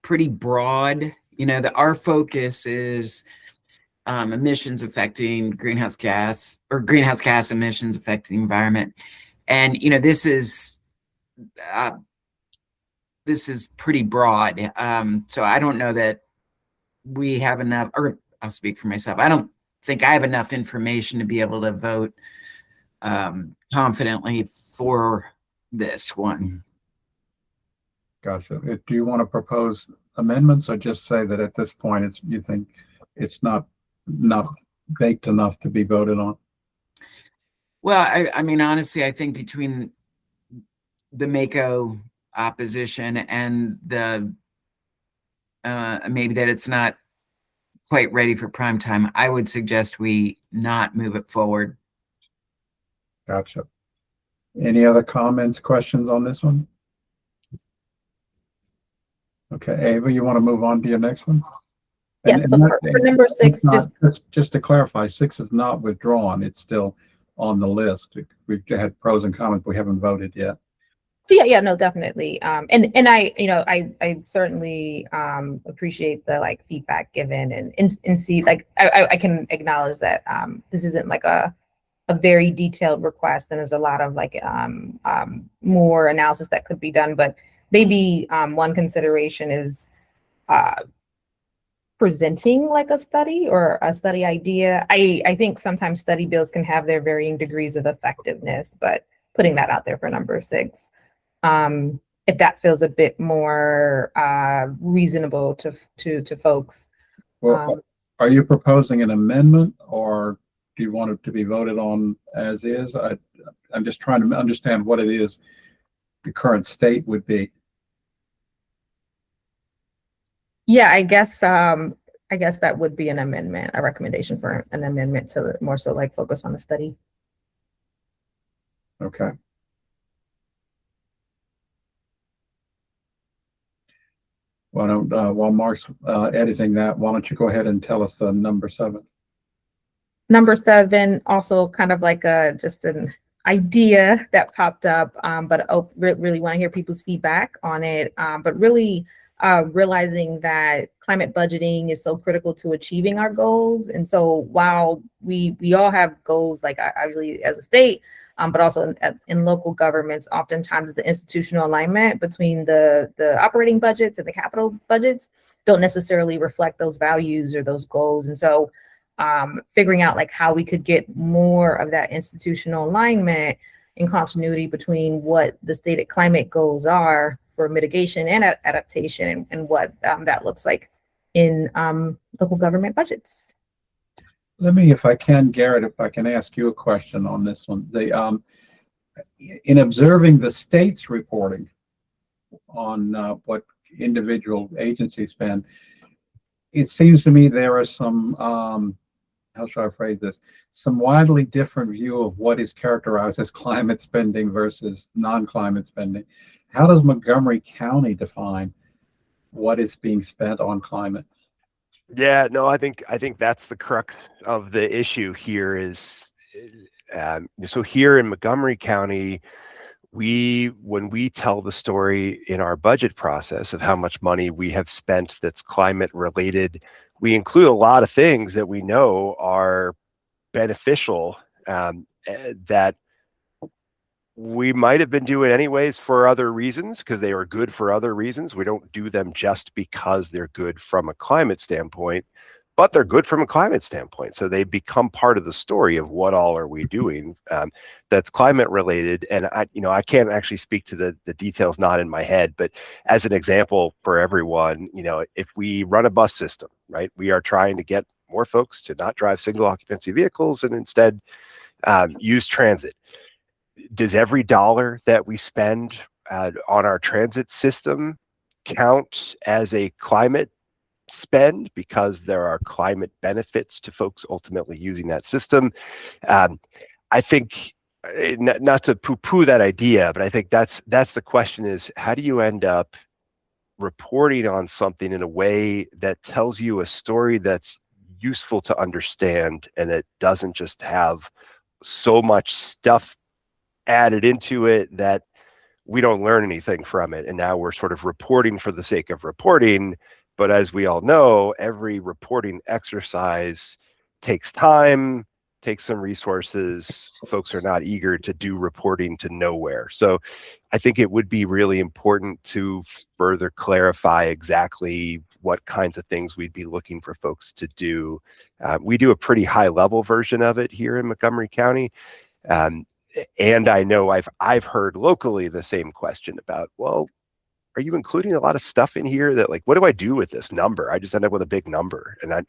pretty broad. You know, our focus is emissions affecting greenhouse gas emissions affecting the environment. And, you know, this is pretty broad. So I don't know that we have enough, or I'll speak for myself. I don't think I have enough information to be able to vote confidently for this one. Gotcha. Do you want to propose amendments or just say that at this point you think it's not baked enough to be voted on? Well, I mean, honestly, I think between the Mako opposition and the maybe that it's not quite ready for prime time, I would suggest we not move it forward. Gotcha. Any other comments, questions on this one? Okay, Ava, you want to move on to your next one? Yes, but for number 6, just to clarify, 6 is not withdrawn. It's still on the list. We've had pros and cons. We haven't voted yet. Yeah, no, definitely. And I certainly appreciate the feedback given and see I can acknowledge that this isn't like a very detailed request, and there's a lot of more analysis that could be done. But maybe one consideration is presenting a study or a study idea. I think sometimes study bills can have their varying degrees of effectiveness, but putting that out there for number 6. If that feels a bit more reasonable to folks. Well, are you proposing an amendment, or do you want it to be voted on as is? I'm just trying to understand what it is the current state would be. Yeah, I guess that would be an amendment, a recommendation for an amendment to more so focus on the study. Okay. While Mark's editing that, why don't you go ahead and tell us the number 7? Number 7, also kind of just an idea that popped up, but I really want to hear people's feedback on it. But really realizing that climate budgeting is so critical to achieving our goals. And so while we all have goals, obviously as a state, but also in local governments, oftentimes the institutional alignment between the operating budgets and the capital budgets don't necessarily reflect those values or those goals. And so figuring out how we could get more of that institutional alignment and continuity between what the stated climate goals are for mitigation and adaptation and what that looks like in local government budgets. Let me, if I can, Garrett, if I can ask you a question on this one. In observing the state's reporting on what individual agencies spend, it seems to me there are some, how should I phrase this? Some widely different view of what is characterized as climate spending versus non-climate spending. How does Montgomery County define what is being spent on climate? Yeah, no, I think that's the crux of the issue here is, so here in Montgomery County, when we tell the story in our budget process of how much money we have spent that's climate related, we include a lot of things that we know are beneficial, that we might have been doing anyways for other reasons because they were good for other reasons. We don't do them just because they're good from a climate standpoint, but they're good from a climate standpoint. So they become part of the story of what all are we doing that's climate related. And I can't actually speak to the details not in my head, but as an example for everyone, if we run a bus system, right, we are trying to get more folks to not drive single occupancy vehicles and instead use transit. Does every dollar that we spend on our transit system count as a climate spend because there are climate benefits to folks ultimately using that system? I think, not to poo-poo that idea, but I think that's the question is, how do you end up reporting on something in a way that tells you a story that's useful to understand and that doesn't just have so much stuff added into it that we don't learn anything from it. And now we're sort of reporting for the sake of reporting. But as we all know, every reporting exercise takes time, takes some resources. Folks are not eager to do reporting to nowhere. So I think it would be really important to further clarify exactly what kinds of things we'd be looking for folks to do. We do a pretty high level version of it here in Montgomery County. And I know I've heard locally the same question about, well, are you including a lot of stuff in here that, like, what do I do with this number? I just end up with a big number. And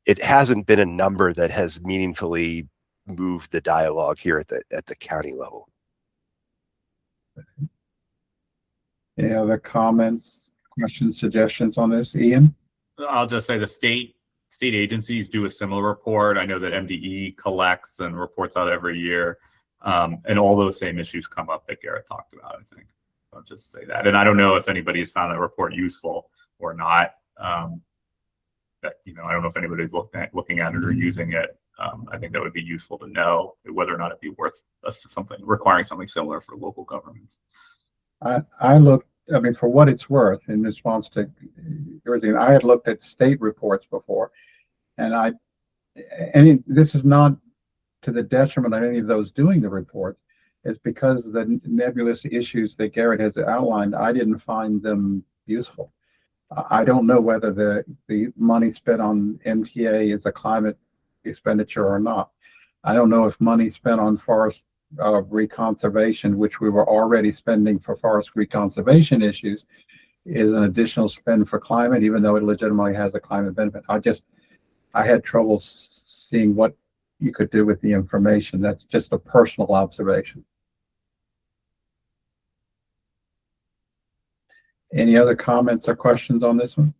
it hasn't been a number that has meaningfully moved the dialogue here at the county level. Any other comments, questions, suggestions on this, Ian? I'll just say the state agencies do a similar report. I know that MDE collects and reports out every year. And all those same issues come up that Garrett talked about, I think. I'll just say that. And I don't know if anybody has found that report useful or not. I don't know if anybody's looking at it or using it. I think that would be useful to know whether or not it'd be worth requiring something similar for local governments. I mean, for what it's worth, in response to everything, I had looked at state reports before, and this is not to the detriment of any of those doing the reports. It's because the nebulous issues that Garrett has outlined, I didn't find them useful. I don't know whether the money spent on MTA is a climate expenditure or not. I don't know if money spent on forest reconservation, which we were already spending for forest reconservation issues, is an additional spend for climate, even though it legitimately has a climate benefit. I had trouble seeing what you could do with the information. That's just a personal observation. Any other comments or questions on this one?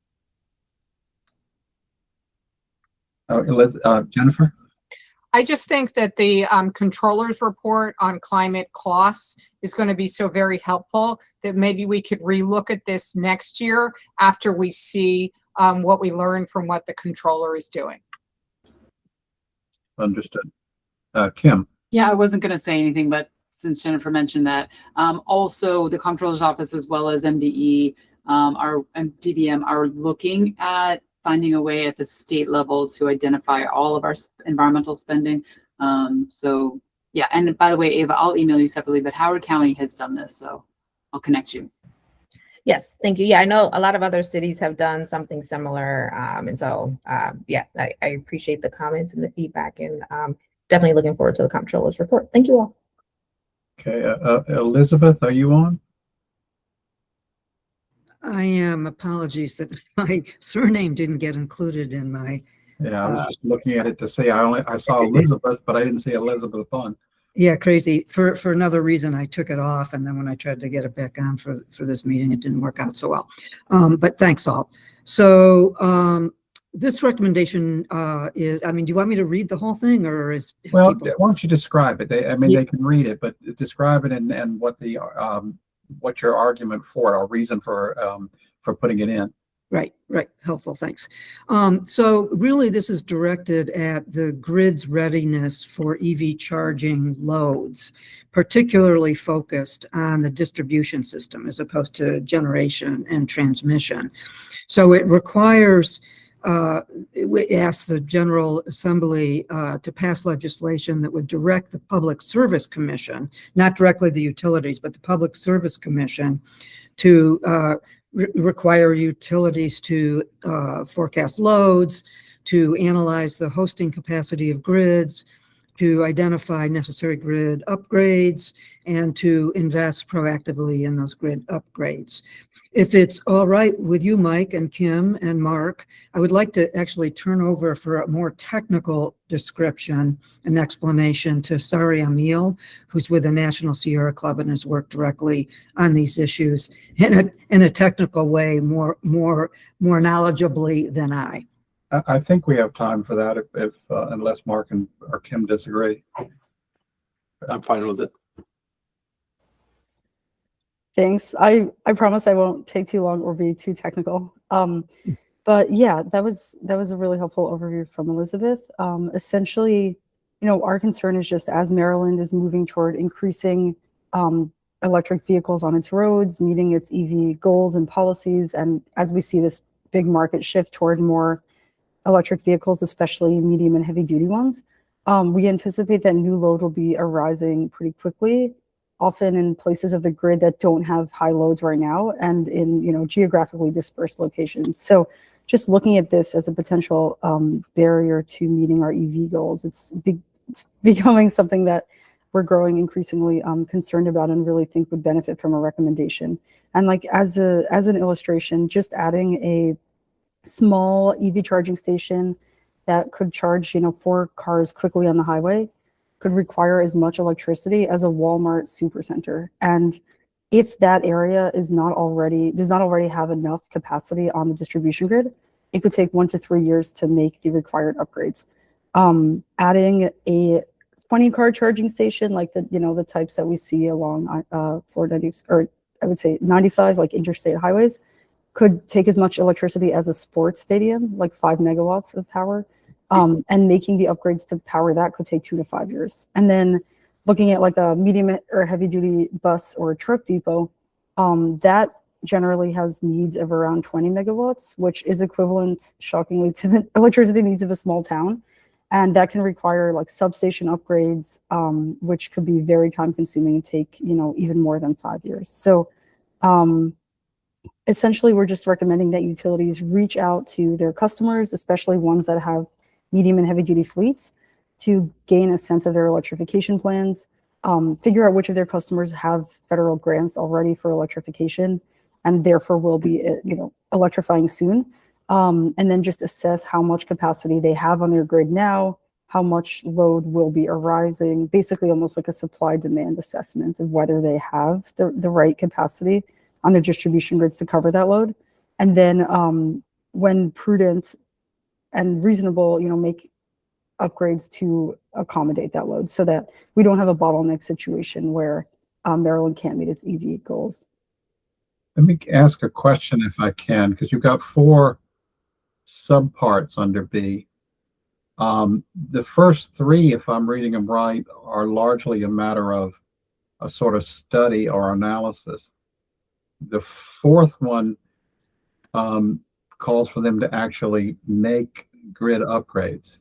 Jennifer? I just think that the controller's report on climate costs is going to be so very helpful that maybe we could relook at this next year after we see what we learned from what the controller is doing. Understood. Kim? Yeah, I wasn't going to say anything, but since Jennifer mentioned that, also the comptroller's office as well as MDE, our DBM are looking at finding a way at the state level to identify all of our environmental spending. So yeah, and by the way, Ava, I'll email you separately, but Howard County has done this, so I'll connect you. Yes, thank you. Yeah, I know a lot of other cities have done something similar. And so, yeah, I appreciate the comments and the feedback, and definitely looking forward to the comptroller's report. Thank you all. Okay, Elizabeth, are you on? I am. Apologies that my surname didn't get included in my. Yeah, I was just looking at it to see. I saw Elizabeth, but I didn't see Elizabeth on. Yeah, crazy. For another reason, I took it off, and then when I tried to get it back on for this meeting, it didn't work out so well. But thanks all. So this recommendation is. I mean, do you want me to read the whole thing, or is Well, people... why don't you describe it? I mean, they can read it, but describe it and what the what your argument for it or reason for putting it in. Right. Helpful. Thanks. So really, this is directed at the grid's readiness for EV charging loads, particularly focused on the distribution system as opposed to generation and transmission. So it requires, it asks the General Assembly to pass legislation that would direct the Public Service Commission, not directly the utilities, but the Public Service Commission to require utilities to forecast loads, to analyze the hosting capacity of grids, to identify necessary grid upgrades, and to invest proactively in those grid upgrades. If it's all right with you, Mike and Kim and Mark, I would like to actually turn over for a more technical description and explanation to Sari Amil, who's with the National Sierra Club and has worked directly on these issues in a technical way, more knowledgeably than I. I think we have time for that if unless Mark or Kim disagree. I'm fine with it. Thanks. I promise I won't take too long or be too technical. But yeah, that was a really helpful overview from Elizabeth. Essentially, our concern is just as Maryland is moving toward increasing electric vehicles on its roads, meeting its EV goals and policies, and as we see this big market shift toward more electric vehicles, especially medium and heavy duty ones, we anticipate that new load will be arising pretty quickly, often in places of the grid that don't have high loads right now and in geographically dispersed locations. So just looking at this as a potential barrier to meeting our EV goals, it's becoming something that we're growing increasingly concerned about and really think would benefit from a recommendation. And like as an illustration, just adding a small EV charging station that could charge 4 cars quickly on the highway could require as much electricity as a Walmart supercenter. And if that area does not already have enough capacity on the distribution grid, it could take 1 to 3 years to make the required upgrades. Adding a 20-car charging station like the types that we see along 490, or I would say 95, like interstate highways, could take as much electricity as a sports stadium, like 5 megawatts of power. And making the upgrades to power that could take 2 to 5 years. And then looking at like a medium or heavy duty bus or a truck depot, that generally has needs of around 20 megawatts, which is equivalent, shockingly, to the electricity needs of a small town. And that can require like substation upgrades, which could be very time consuming and take, even more than 5 years. So essentially, we're just recommending that utilities reach out to their customers, especially ones that have medium and heavy duty fleets, to gain a sense of their electrification plans, figure out which of their customers have federal grants already for electrification and therefore will be electrifying soon, and then just assess how much capacity they have on their grid now, how much load will be arising, basically almost like a supply demand assessment of whether they have the right capacity on their distribution grids to cover that load. And then when prudent and reasonable, make upgrades to accommodate that load so that we don't have a bottleneck situation where Maryland can't meet its EV goals. Let me ask a question if I can, because you've got 4 subparts under B. The first 3, if I'm reading them right, are largely a matter of a sort of study or analysis. The 4th one calls for them to actually make grid upgrades.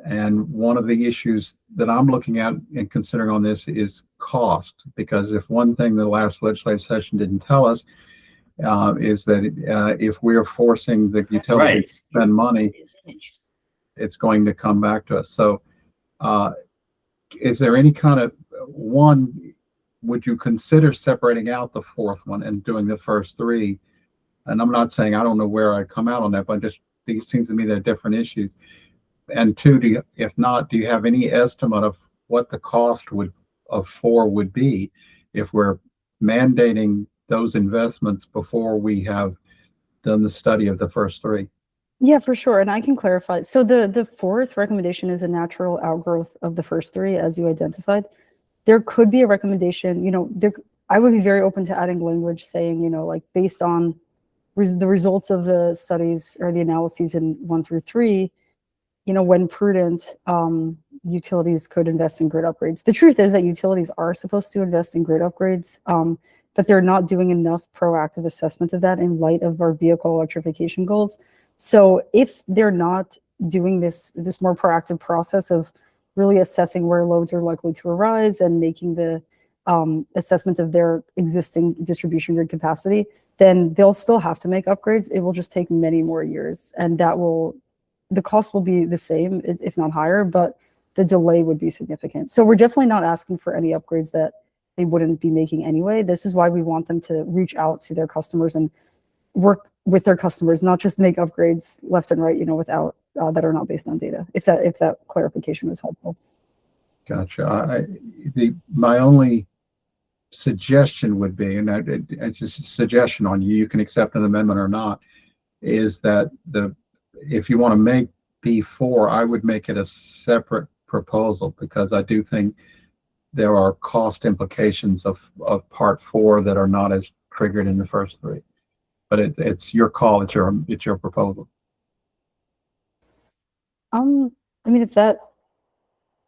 And one of the issues that I'm looking at and considering on this is cost, because if one thing the last legislative session didn't tell us is that if we're forcing the utility to spend money, it's going to come back to us. So is there any kind of would you consider separating out the fourth one and doing the first three? And I'm not saying I don't know where I'd come out on that, but just these seems to me they're different issues. And two, if not, do you have any estimate of what the cost of 4 would be if we're mandating those investments before we have done the study of the first 3? Yeah, for sure. And I can clarify. So the fourth recommendation is a natural outgrowth of the first 3, as you identified. There could be a recommendation, I would be very open to adding language saying, like based on the results of the studies or the analyses in 1 through 3, when prudent, utilities could invest in grid upgrades. The truth is that utilities are supposed to invest in grid upgrades, but they're not doing enough proactive assessment of that in light of our vehicle electrification goals. So if they're not doing this more proactive process of really assessing where loads are likely to arise and making the assessment of their existing distribution grid capacity, then they'll still have to make upgrades. It will just take many more years, and the cost will be the same, if not higher, but the delay would be significant. So we're definitely not asking for any upgrades that they wouldn't be making anyway. This is why we want them to reach out to their customers and work with their customers, not just make upgrades left and right, without that are not based on data. If that clarification was helpful. Gotcha. My only suggestion would be, and it's just a suggestion on you, you can accept an amendment or not, is that if you want to make B4, I would make it a separate proposal, because I do think there are cost implications of part 4 that are not as triggered in the first 3. But it's your call. It's your proposal. If that,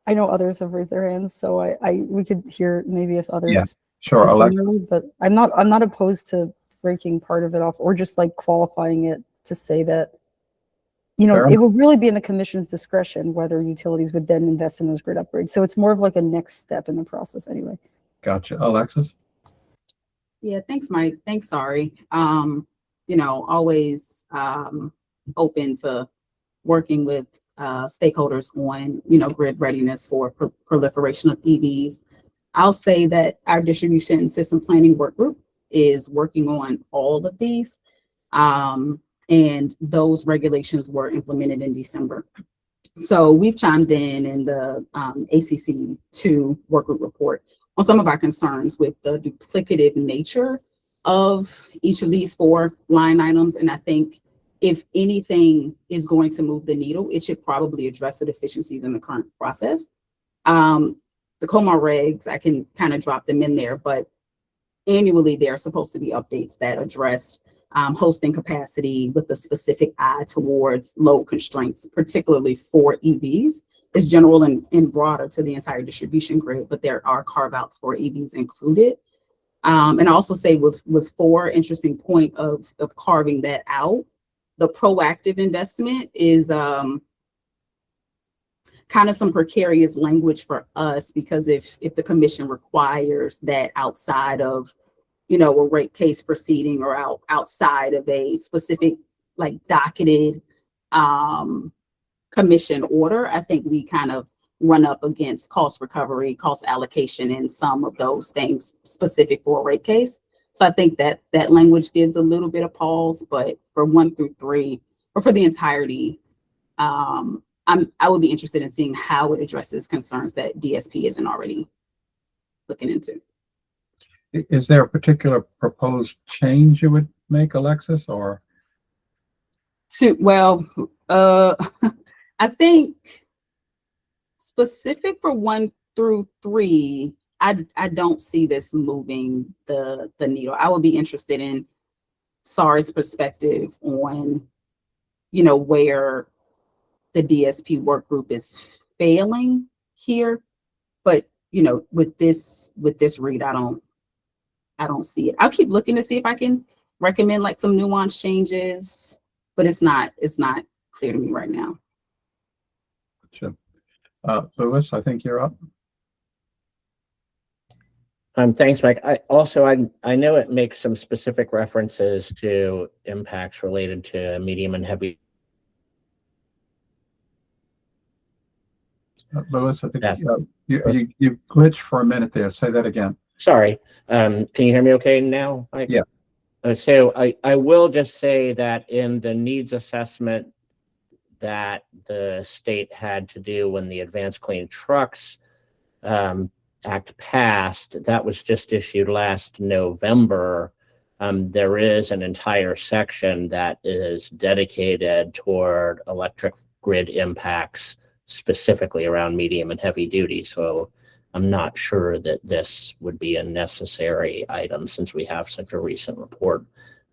I know others have raised their hands, so we could hear maybe if others. Yeah, sure. Similarly, but I'm not opposed to breaking part of it off or just like qualifying it to say that, it will really be in the commission's discretion whether utilities would then invest in those grid upgrades. So it's more of like a next step in the process anyway. Gotcha. Alexis? Yeah, thanks, Mike. Thanks, Sari. Always open to working with stakeholders on, grid readiness for proliferation of EVs. I'll say that our distribution system planning work group is working on all of these. And those regulations were implemented in December. So we've chimed in the ACC2 work group report on some of our concerns with the duplicative nature of each of these 4 line items. And I think if anything is going to move the needle, it should probably address the deficiencies in the current process. The COMA regs, I can kind of drop them in there, but annually there are supposed to be updates that address hosting capacity with a specific eye towards load constraints, particularly for EVs. It's general and broader to the entire distribution grid, but there are carve-outs for EVs included. And I also say with 4, interesting point of carving that out, the proactive investment is kind of some precarious language for us, because if the commission requires that outside of a rate case proceeding or outside of a specific like docketed commission order, I think we kind of run up against cost recovery, cost allocation, and some of those things specific for a rate case. So I think that language gives a little bit of pause, but for 1 through 3, or for the entirety, I would be interested in seeing how it addresses concerns that DSP isn't already looking into. Is there a particular proposed change you would make, Alexis, or? I think specific for 1 through 3, I don't see this moving the needle. I would be interested in Sari's perspective on, where the DSP work group is failing here. But, with this read, I don't see it. I'll keep looking to see if I can recommend like some nuanced changes, but it's not clear to me right now. Gotcha. Louis, I think you're up. Thanks, Mike. I know it makes some specific references to impacts related to medium and heavy. Louis, I think you glitched for a minute there. Say that again. Sorry, can you hear me okay now? Yeah. So I will just say that in the needs assessment that the state had to do when the Advanced Clean Trucks Act passed, that was just issued last November. There is an entire section that is dedicated toward electric grid impacts, specifically around medium and heavy duty. So I'm not sure that this would be a necessary item since we have such a recent report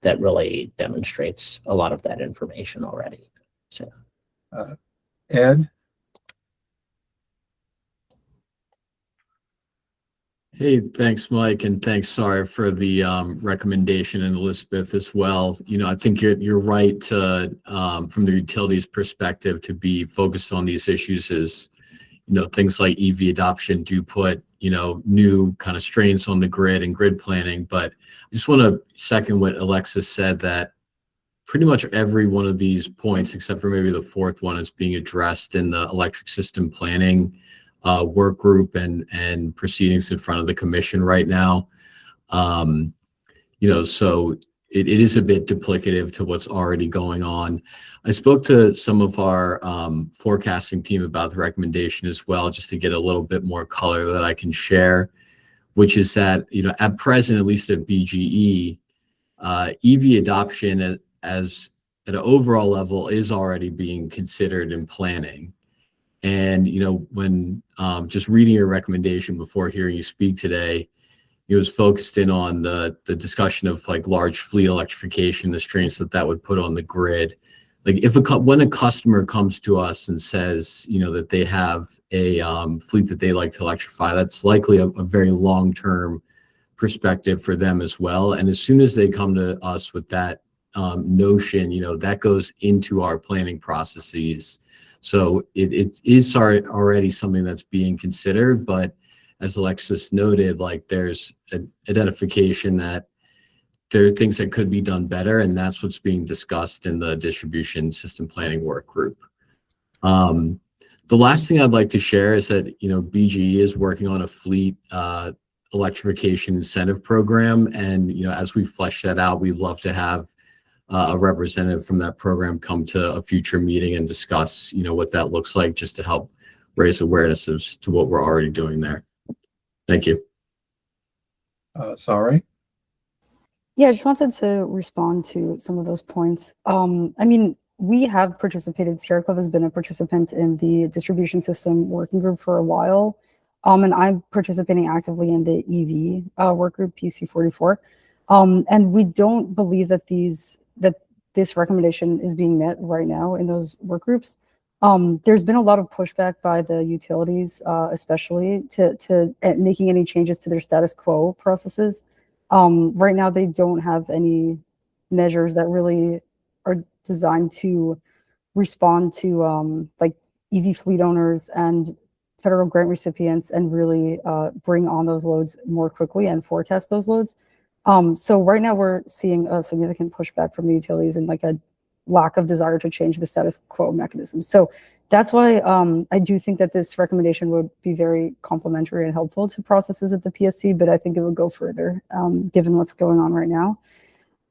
that really demonstrates a lot of that information already. So, Ed? Hey, thanks, Mike, and thanks, Sarah, for the recommendation, and Elizabeth as well. You know, I think you're right to, from the utilities perspective, to be focused on these issues as, you know, things like EV adoption do put, you know, new kind of strains on the grid and grid planning. But I just want to second what Alexis said, that pretty much every one of these points, except for maybe the fourth one, is being addressed in the electric system planning work group and proceedings in front of the commission right now. You know, so it is a bit duplicative to what's already going on. I spoke to some of our forecasting team about the recommendation as well, just to get a little bit more color that I can share, which is that, you know, at present, at least at BGE, EV adoption as at an overall level is already being considered in planning. And, you know, when just reading your recommendation before hearing you speak today, it was focused in on the discussion of like large fleet electrification, the strains that would put on the grid. Like when a customer comes to us and says, you know, that they have a fleet that they like to electrify, that's likely a very long-term perspective for them as well. And as soon as they come to us with that notion, you know, that goes into our planning processes. So it is already something that's being considered, but as Alexis noted, like there's an identification that there are things that could be done better, and that's what's being discussed in the distribution system planning work group. The last thing I'd like to share is that, you know, BGE is working on a fleet electrification incentive program, and, you know, as we flesh that out, we'd love to have a representative from that program come to a future meeting and discuss, you know, what that looks like, just to help raise awareness as to what we're already doing there. Thank you. Sorry. Yeah, I just wanted to respond to some of those points. I mean, we have participated, Sierra Club has been a participant in the distribution system working group for a while. And I'm participating actively in the EV work group, PC44. And we don't believe that this recommendation is being met right now in those work groups. There's been a lot of pushback by the utilities, especially to making any changes to their status quo processes. Right now, they don't have any measures that really are designed to respond to like EV fleet owners and federal grant recipients and really bring on those loads more quickly and forecast those loads. So right now we're seeing a significant pushback from the utilities and like a lack of desire to change the status quo mechanism. So that's why I do think that this recommendation would be very complementary and helpful to processes at the PSC, but I think it would go further given what's going on right now.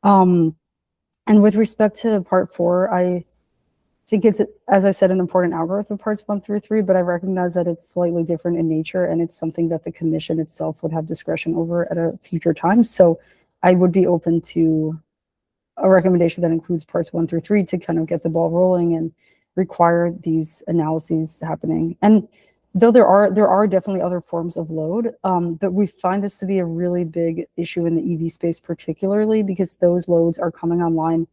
And with respect to part 4, I think it's, as I said, an important algorithm of parts 1 through 3, but I recognize that it's slightly different in nature, and it's something that the commission itself would have discretion over at a future time. So I would be open to a recommendation that includes parts 1 through 3 to kind of get the ball rolling and require these analyses happening. And though there are definitely other forms of load, but we find this to be a really big issue in the EV space, particularly because those loads are coming online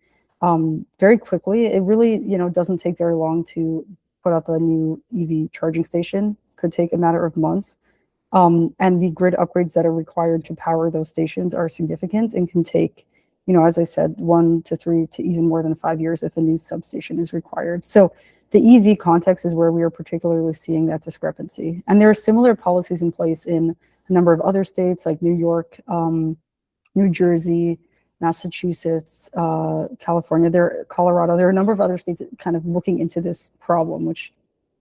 very quickly. It really, you know, doesn't take very long to put up a new EV charging station. Could take a matter of months. And the grid upgrades that are required to power those stations are significant and can take, you know, as I said, 1 to 3 to even more than 5 years if a new substation is required. So the EV context is where we are particularly seeing that discrepancy. And there are similar policies in place in a number of other states like New York, New Jersey, Massachusetts, California, Colorado. There are a number of other states kind of looking into this problem, which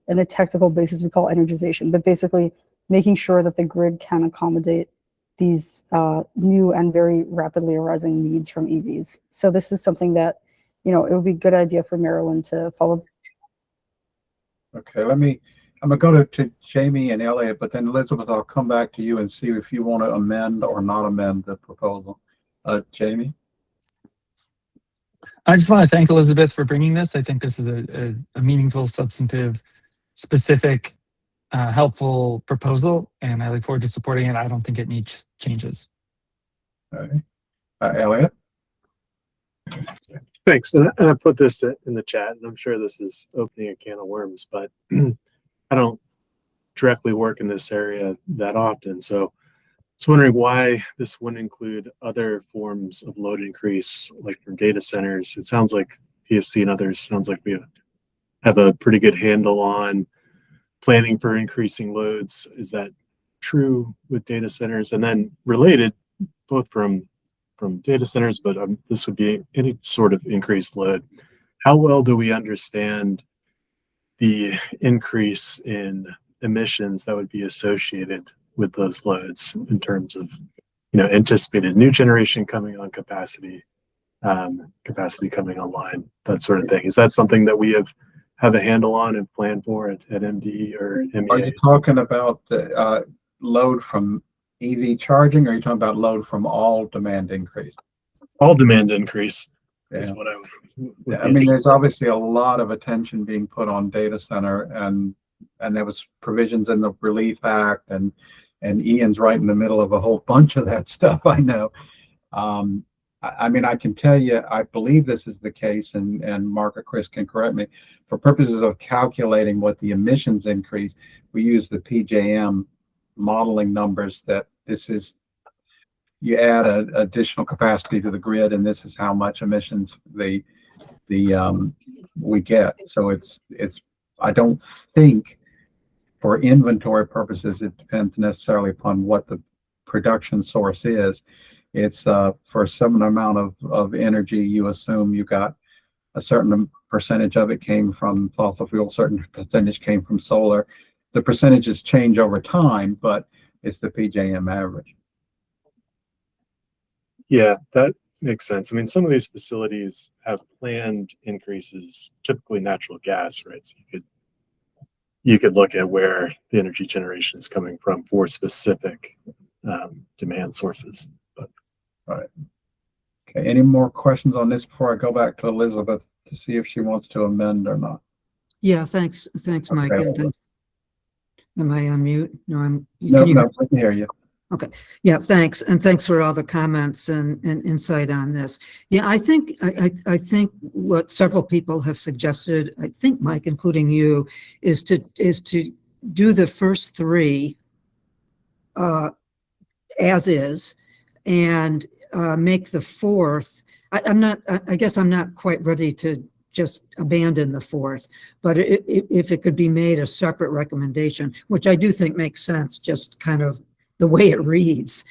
in a technical basis we call energization, but basically making sure that the grid can accommodate these new and very rapidly arising needs from EVs. So this is something that, it would be a good idea for Maryland to follow. Okay, I'm gonna go to Jamie and Elliot, but then Elizabeth, I'll come back to you and see if you want to amend or not amend the proposal. Jamie? I just want to thank Elizabeth for bringing this. I think this is a meaningful, substantive, specific, helpful proposal, and I look forward to supporting it. I don't think it needs changes. Okay. Elliot? Thanks. And I put this in the chat, and I'm sure this is opening a can of worms, but I don't directly work in this area that often. So I was wondering why this wouldn't include other forms of load increase, like for data centers. It sounds like PSC and others, sounds like we have a pretty good handle on planning for increasing loads. Is that true with data centers? And then related, both from data centers, but this would be any sort of increased load. How well do we understand the increase in emissions that would be associated with those loads in terms of, anticipated new generation coming on capacity, capacity coming online, that sort of thing? Is that something that we have a handle on and plan for at MD or MEA? Are you talking about the load from EV charging, or are you talking about load from all demand increase? All demand increase is Yeah. what I would Yeah, I mean, there's obviously a lot of attention being put on data center, and there was provisions in the Relief Act, and Ian's right in the middle of a whole bunch of that stuff, I know. I mean, I can tell you, I believe this is the case, and Mark or Chris can correct me. For purposes of calculating what the emissions increase, we use the PJM modeling numbers that this is, you add an additional capacity to the grid, and this is how much emissions we get. So it's I don't think for inventory purposes it depends necessarily upon what the production source is. It's for a certain amount of energy, you assume you got a certain percentage of it came from fossil fuel, certain percentage came from solar. The percentages change over time, but it's the PJM average. Yeah, that makes sense. I mean, some of these facilities have planned increases, typically natural gas, right? So you could look at where the energy generation is coming from for specific demand sources. But all right. Okay. Any more questions on this before I go back to Elizabeth to see if she wants to amend or not? Yeah, thanks, Mike, Okay. and thanks. Am I on mute? No, No, can you no, I can hear you. Okay. Yeah, thanks. And thanks for all the comments and insight on this. Yeah, I think what several people have suggested, I think, Mike, including you, is to do the first three as is, and make the fourth. I guess I'm not quite ready to just abandon the fourth, but if it could be made a separate recommendation, which I do think makes sense, just kind of the way it reads,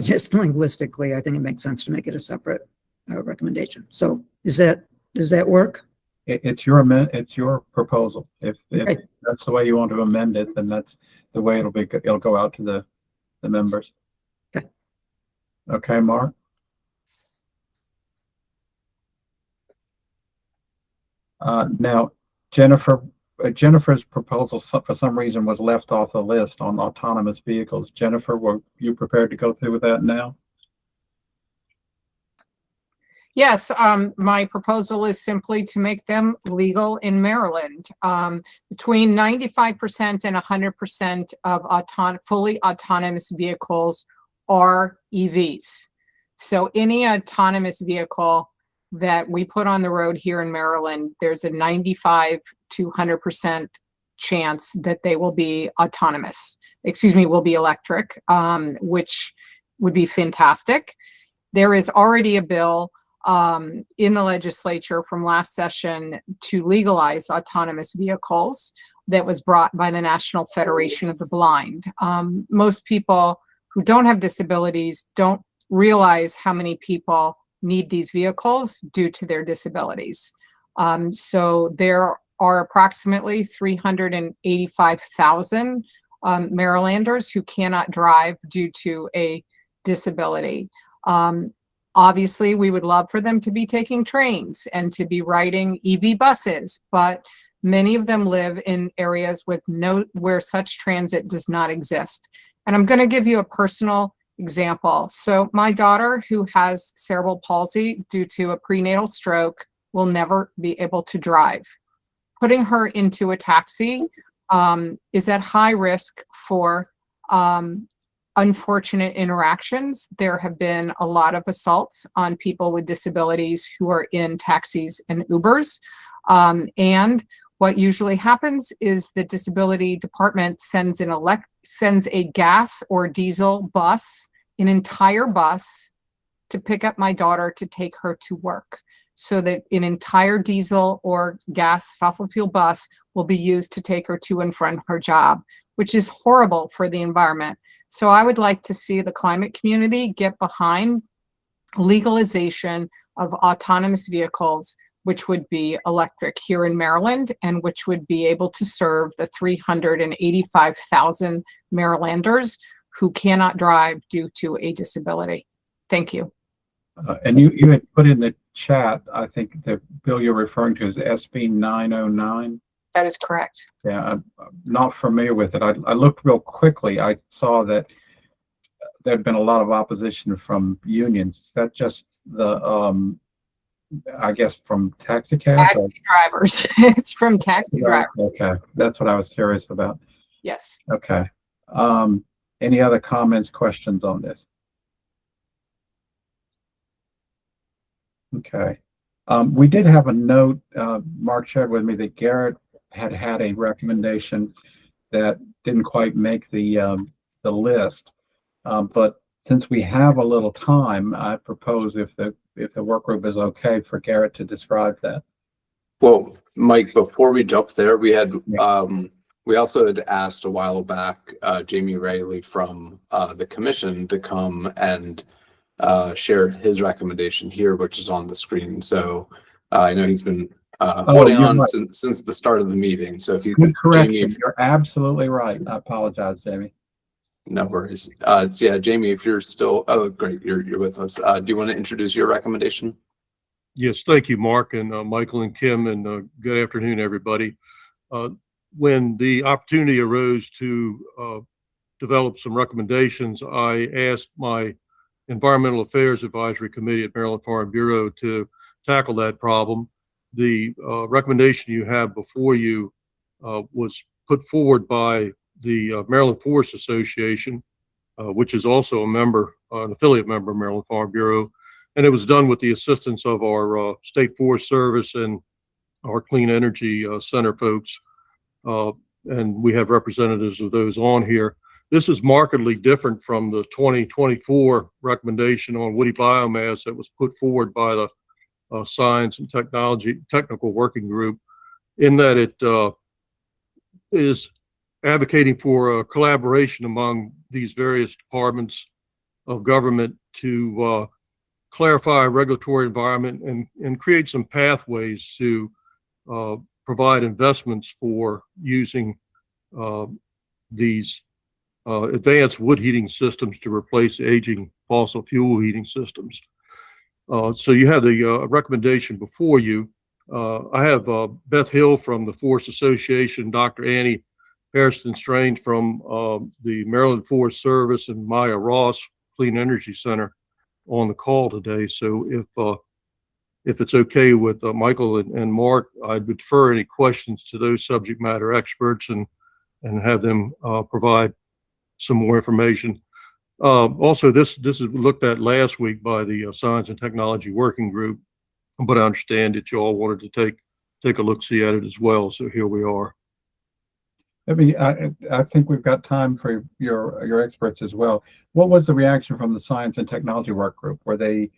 just linguistically, I think it makes sense to make it a separate recommendation. So does that work? It's your proposal. If that's the way you want to amend it, then that's the way it'll go out to the members. Okay. Okay, Mark. Now, Jennifer's proposal for some reason was left off the list on autonomous vehicles. Jennifer, were you prepared to go through with that now? Yes, my proposal is simply to make them legal in Maryland. Between 95% and 100% of fully autonomous vehicles are EVs. So any autonomous vehicle that we put on the road here in Maryland, there's a 95 to 100% chance that they will be autonomous. Will be electric, which would be fantastic. There is already a bill in the legislature from last session to legalize autonomous vehicles that was brought by the National Federation of the Blind. Most people who don't have disabilities don't realize how many people need these vehicles due to their disabilities. So there are approximately 385,000 Marylanders who cannot drive due to a disability. Obviously, we would love for them to be taking trains and to be riding EV buses, but many of them live in areas with where such transit does not exist. And I'm going to give you a personal example. So my daughter, who has cerebral palsy due to a prenatal stroke, will never be able to drive. Putting her into a taxi is at high risk for unfortunate interactions. There have been a lot of assaults on people with disabilities who are in taxis and Ubers. And what usually happens is the disability department sends a gas or diesel bus, an entire bus, to pick up my daughter to take her to work, so that an entire diesel or gas fossil fuel bus will be used to take her to and from her job, which is horrible for the environment. So I would like to see the climate community get behind legalization of autonomous vehicles, which would be electric here in Maryland, and which would be able to serve the 385,000 Marylanders who cannot drive due to a disability. Thank you. And you had put in the chat, I think the bill you're referring to is SB 909. That is correct. Yeah, I'm not familiar with it. I looked real quickly. I saw that there'd been a lot of opposition from unions. Is that just the, I guess from taxi cabs? Taxi drivers. It's from taxi drivers. Okay, that's what I was curious about. Yes. Okay. Any other comments, questions on this? Okay. We did have a note, Mark shared with me, that Garrett had a recommendation that didn't quite make the list. But since we have a little time, I propose, if the work group is okay, for Garrett to describe that. Well, Mike, before we jump there, we also had asked a while back Jamie Rayleigh from the commission to come and share his recommendation here, which is on the screen. So I know he's been holding on right. since the start of the meeting. So if you Good correction. Jamie, You're absolutely right. I apologize, Jamie. no worries. So yeah, Jamie, if you're still, oh great, you're with us. Do you want to introduce your recommendation? Yes, thank you, Mark and Michael and Kim, and good afternoon, everybody. When the opportunity arose to develop some recommendations, I asked my Environmental Affairs Advisory Committee at Maryland Farm Bureau to tackle that problem. The recommendation you have before you was put forward by the Maryland Forest Association, which is also a member, an affiliate member of Maryland Farm Bureau. And it was done with the assistance of our State Forest Service and our Clean Energy Center folks. And we have representatives of those on here. This is markedly different from the 2024 recommendation on woody biomass that was put forward by the Science and Technical Working Group, in that it is advocating for collaboration among these various departments of government to clarify a regulatory environment and create some pathways to provide investments for using these advanced wood heating systems to replace aging fossil fuel heating systems. So you have the recommendation before you. I have Beth Hill from the Forest Association, Dr. Annie Harrison Strange from the Maryland Forest Service, and Maya Ross, Clean Energy Center, on the call today. So if it's okay with Michael and Mark, I'd defer any questions to those subject matter experts and have them provide some more information. Also, this is looked at last week by the Science and Technology Working Group, but I understand that you all wanted to take a look-see at it as well. So here we are. I think we've got time for your experts as well. What was the reaction from the Science and Technology Work Group? Were they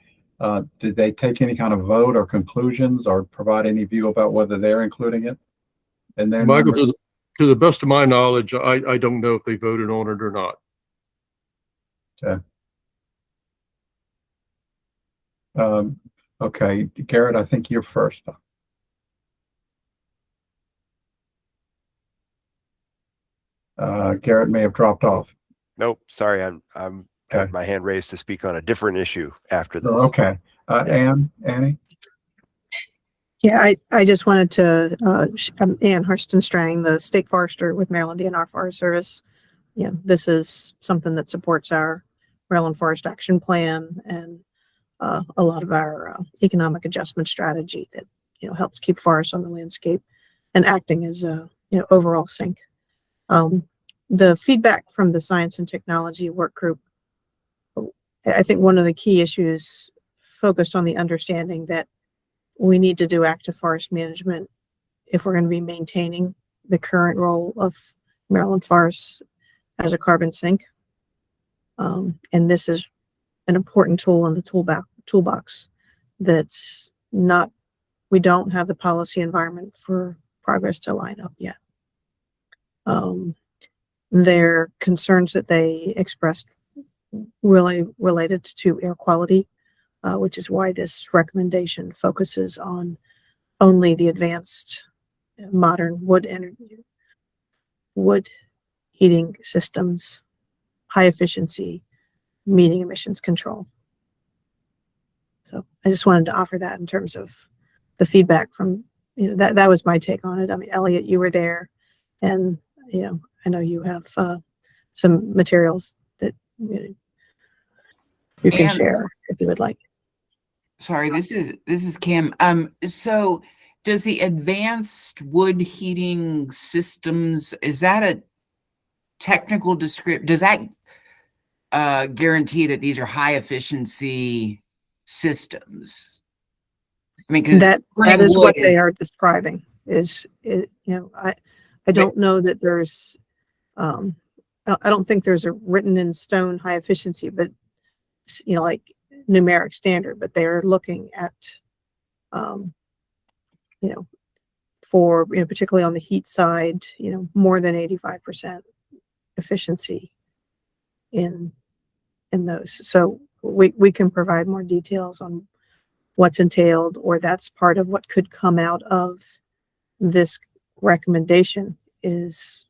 did they take any kind of vote or conclusions or provide any view about whether they're including it? And then, Michael, to the best of my knowledge, I don't know if they voted on it or not. Okay. Okay, Garrett, I think you're first. Well, Garrett may have dropped off. Nope, sorry, I'm Okay. had my hand raised to speak on a different issue after this. Oh, okay. Annie? Yeah, I just wanted to, I'm Ann Hurston Strang, the state forester with Maryland DNR Forest Service. You know, this is something that supports our Maryland Forest Action Plan and a lot of our economic adjustment strategy that, you know, helps keep forests on the landscape and acting as a, you know, overall sink. The feedback from the science and technology work group, I think one of the key issues focused on the understanding that we need to do active forest management if we're going to be maintaining the current role of Maryland forests as a carbon sink. And this is an important tool in the toolbox that's not, we don't have the policy environment for progress to line up yet. Their concerns that they expressed really related to air quality, which is why this recommendation focuses on only the advanced modern wood heating systems, high efficiency, meeting emissions control. So I just wanted to offer that in terms of the feedback from, you know, that was my take on it. I mean, Elliot, you were there, and, you know, I know you have some materials that, you know, you can share if you would like. Sorry, this is Kim. So does the advanced wood heating systems, is that a technical description? Does that guarantee that these are high efficiency systems? I mean, that is what they are describing is, you know, I don't know that there's, I don't think there's a written in stone high efficiency, but, you know, like numeric standard, but they're looking at, you know, for, you know, particularly on the heat side, you know, more than 85% efficiency in those. So we can provide more details on what's entailed, or that's part of what could come out of this recommendation is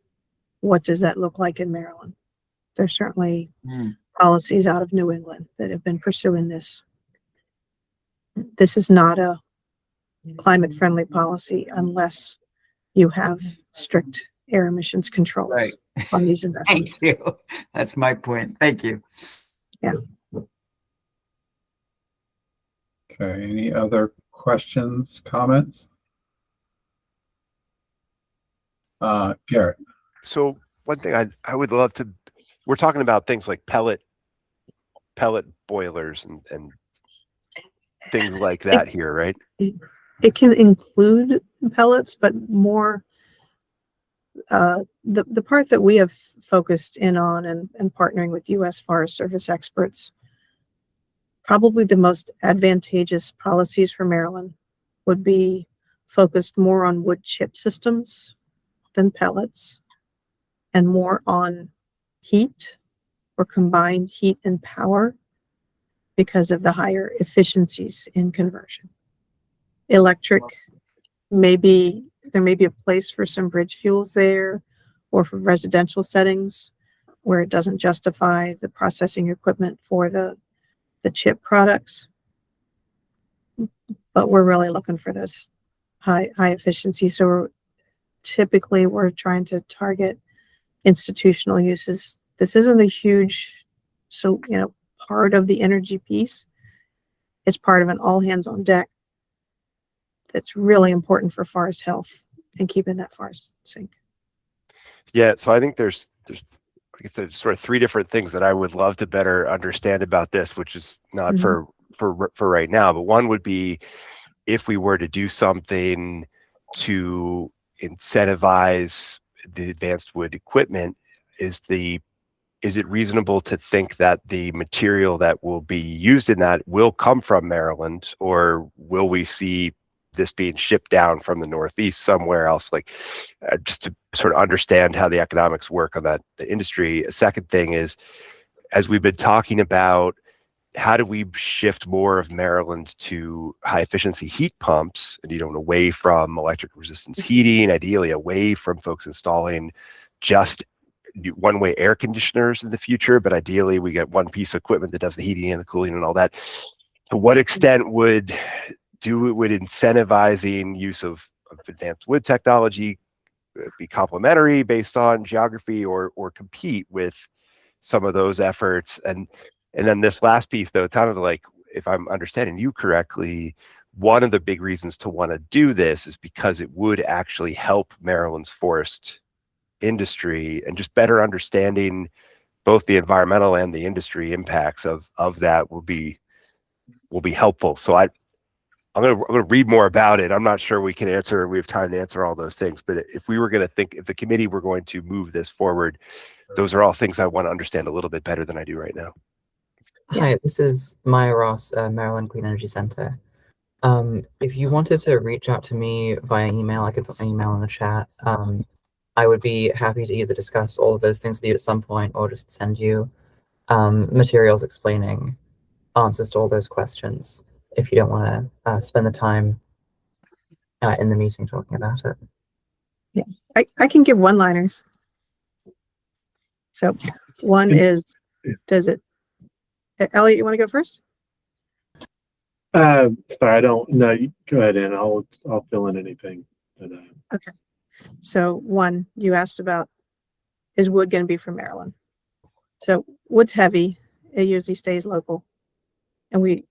what does that look like in Maryland? There's certainly policies out of New England that have been pursuing this. This is not a climate friendly policy unless you have strict air emissions controls on these investments. Thank you. That's my point. Thank you. Yeah. Okay, any other questions, comments? Garrett. So one thing I would love to, we're talking about things like pellet boilers and things like that here, right? It can include pellets, but more the part that we have focused in on and partnering with U.S. Forest Service experts, probably the most advantageous policies for Maryland would be focused more on wood chip systems than pellets, and more on heat or combined heat and power because of the higher efficiencies in conversion. Electric, maybe there may be a place for some bridge fuels there, or for residential settings where it doesn't justify the processing equipment for the chip products. But we're really looking for this high efficiency. So typically we're trying to target institutional uses. This isn't a huge, so, you know, part of the energy piece. It's part of an all hands on deck that's really important for forest health and keeping that forest sink. Yeah, so I think there's sort of three different things that I would love to better understand about this, which is not for right now, but one would be if we were to do something to incentivize the advanced wood equipment, is it reasonable to think that the material that will be used in that will come from Maryland, or will we see this being shipped down from the Northeast somewhere else? Like, just to sort of understand how the economics work on that, the industry. A second thing is, as we've been talking about, how do we shift more of Maryland to high efficiency heat pumps, and, you know, away from electric resistance heating, ideally away from folks installing just one-way air conditioners in the future, but ideally we get one piece of equipment that does the heating and the cooling and all that. To what extent would incentivizing use of advanced wood technology be complementary based on geography, or compete with some of those efforts? And then this last piece, though, it sounded like, if I'm understanding you correctly, one of the big reasons to want to do this is because it would actually help Maryland's forest industry, and just better understanding both the environmental and the industry impacts of that will be helpful. So I'm gonna read more about it. I'm not sure we have time to answer all those things, but if the committee were going to move this forward, those are all things I want to understand a little bit better than I do right now. Hi, this is Maya Ross, Maryland Clean Energy Center. If you wanted to reach out to me via email, I could put my email in the chat. I would be happy to either discuss all of those things with you at some point, or just send you materials explaining answers to all those questions if you don't want to spend the time in the meeting talking about it. Yeah, I can give one-liners. So one is, Elliot, you want to go first? Sorry, I don't know. You go ahead, and I'll fill in anything. Okay. So one, you asked about, is wood going to be from Maryland? So wood's heavy. It usually stays local. And we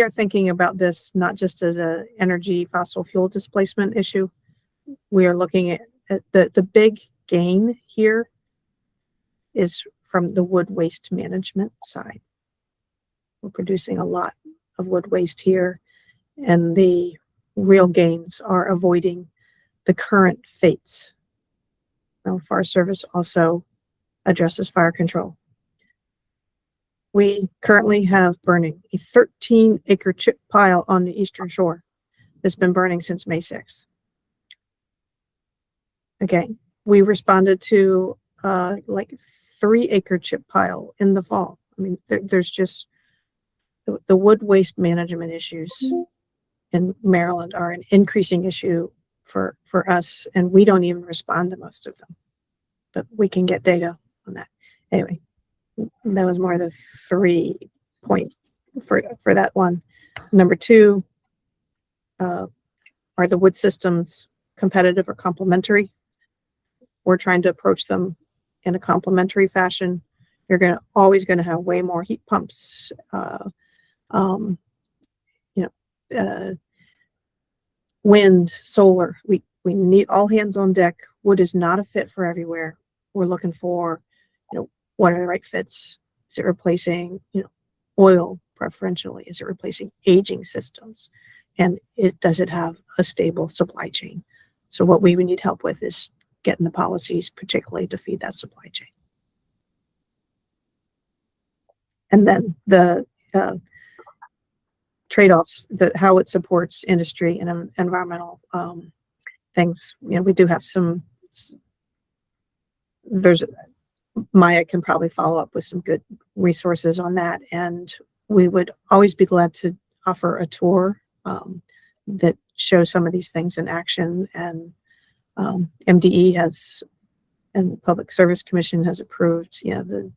are thinking about this not just as a energy fossil fuel displacement issue. We are looking at the big gain here is from the wood waste management side. We're producing a lot of wood waste here, and the real gains are avoiding the current fates. Now, Forest Service also addresses fire control. We currently have burning a 13-acre chip pile on the eastern shore that's been burning since May 6th. Okay, we responded to like 3-acre chip pile in the fall. I mean, there's just the wood waste management issues in Maryland are an increasing issue for us, and we don't even respond to most of them, but we can get data on that. Anyway, that was more the 3 point for that one. Number 2, are the wood systems competitive or complementary? We're trying to approach them in a complementary fashion. You're always going to have way more heat pumps, wind, solar. We need all hands on deck. Wood is not a fit for everywhere. We're looking for, what are the right fits? Is it replacing, oil preferentially? Is it replacing aging systems? And does it have a stable supply chain? So what we would need help with is getting the policies, particularly to feed that supply chain. And then the trade-offs, how it supports industry and environmental things. We do have Maya can probably follow up with some good resources on that. And we would always be glad to offer a tour that shows some of these things in action. And MDE and Public Service Commission has approved, the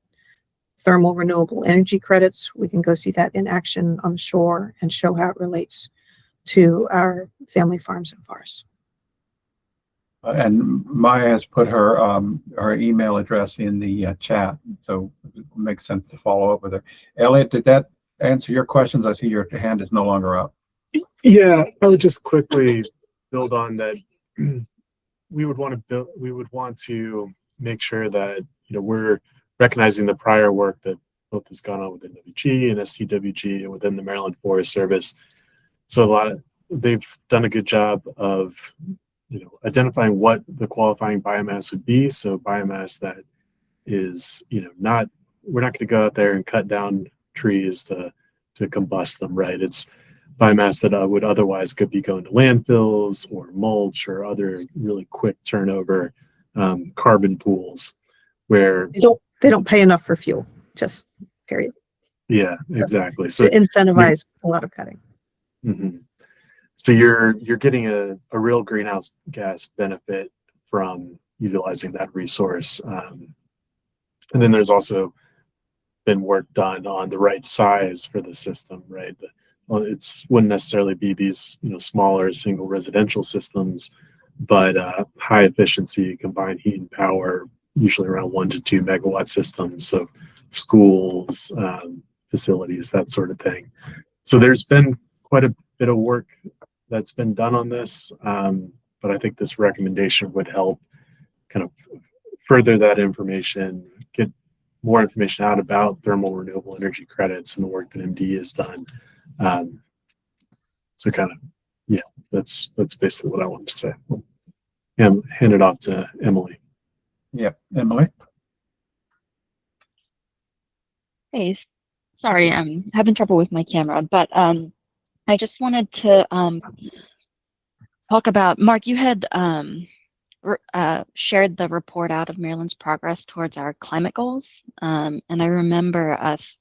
thermal renewable energy credits. We can go see that in action on the shore and show how it relates to our family farms and forests. And Maya has put her email address in the chat, so it makes sense to follow up with her. Elliot, did that answer your questions? I see your hand is no longer up. Yeah, I would just quickly build on that. We would want to make sure that we're recognizing the prior work that both has gone on within WG and STWG and within the Maryland Forest Service. So they've done a good job of identifying what the qualifying biomass would be. So biomass that is, we're not going to go out there and cut down trees to combust them, right? It's biomass that would otherwise could be going to landfills or mulch or other really quick turnover carbon pools where they don't pay enough for fuel, just period. Yeah, exactly. So to incentivize a lot of cutting. Mm-hmm. So you're getting a real greenhouse gas benefit from utilizing that resource. And then there's also been work done on the right size for the system, right? Well, it's wouldn't necessarily be these, smaller single residential systems, but high efficiency combined heat and power, usually around 1 to 2 megawatt systems. So schools, facilities, that sort of thing. So there's been quite a bit of work that's been done on this, but I think this recommendation would help kind of further that information, get more information out about thermal renewable energy credits and the work that MD has done. So kind of, yeah, that's basically what I wanted to say. And hand it off to Emily. Yep, Emily. Hey, sorry, I'm having trouble with my camera, but I just wanted to talk about, Mark, you had shared the report out of Maryland's progress towards our climate goals. And I remember us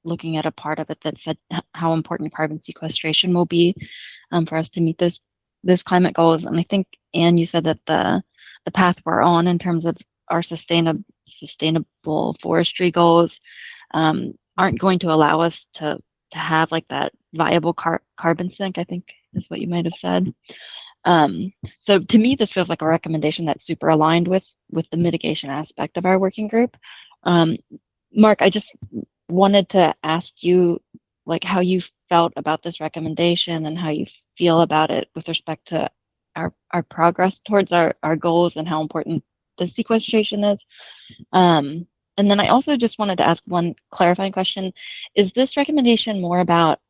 looking at a part of it that said how important carbon sequestration will be for us to meet those climate goals. And I think, Anne, you said that the path we're on in terms of our sustainable forestry goals aren't going to allow us to have that viable carbon sink, I think is what you might have said. So to me, this feels like a recommendation that's super aligned with the mitigation aspect of our working group. Mark, I just wanted to ask you how you felt about this recommendation and how you feel about it with respect to our progress towards our goals and how important the sequestration is. And then I also just wanted to ask one clarifying question. Is this recommendation more about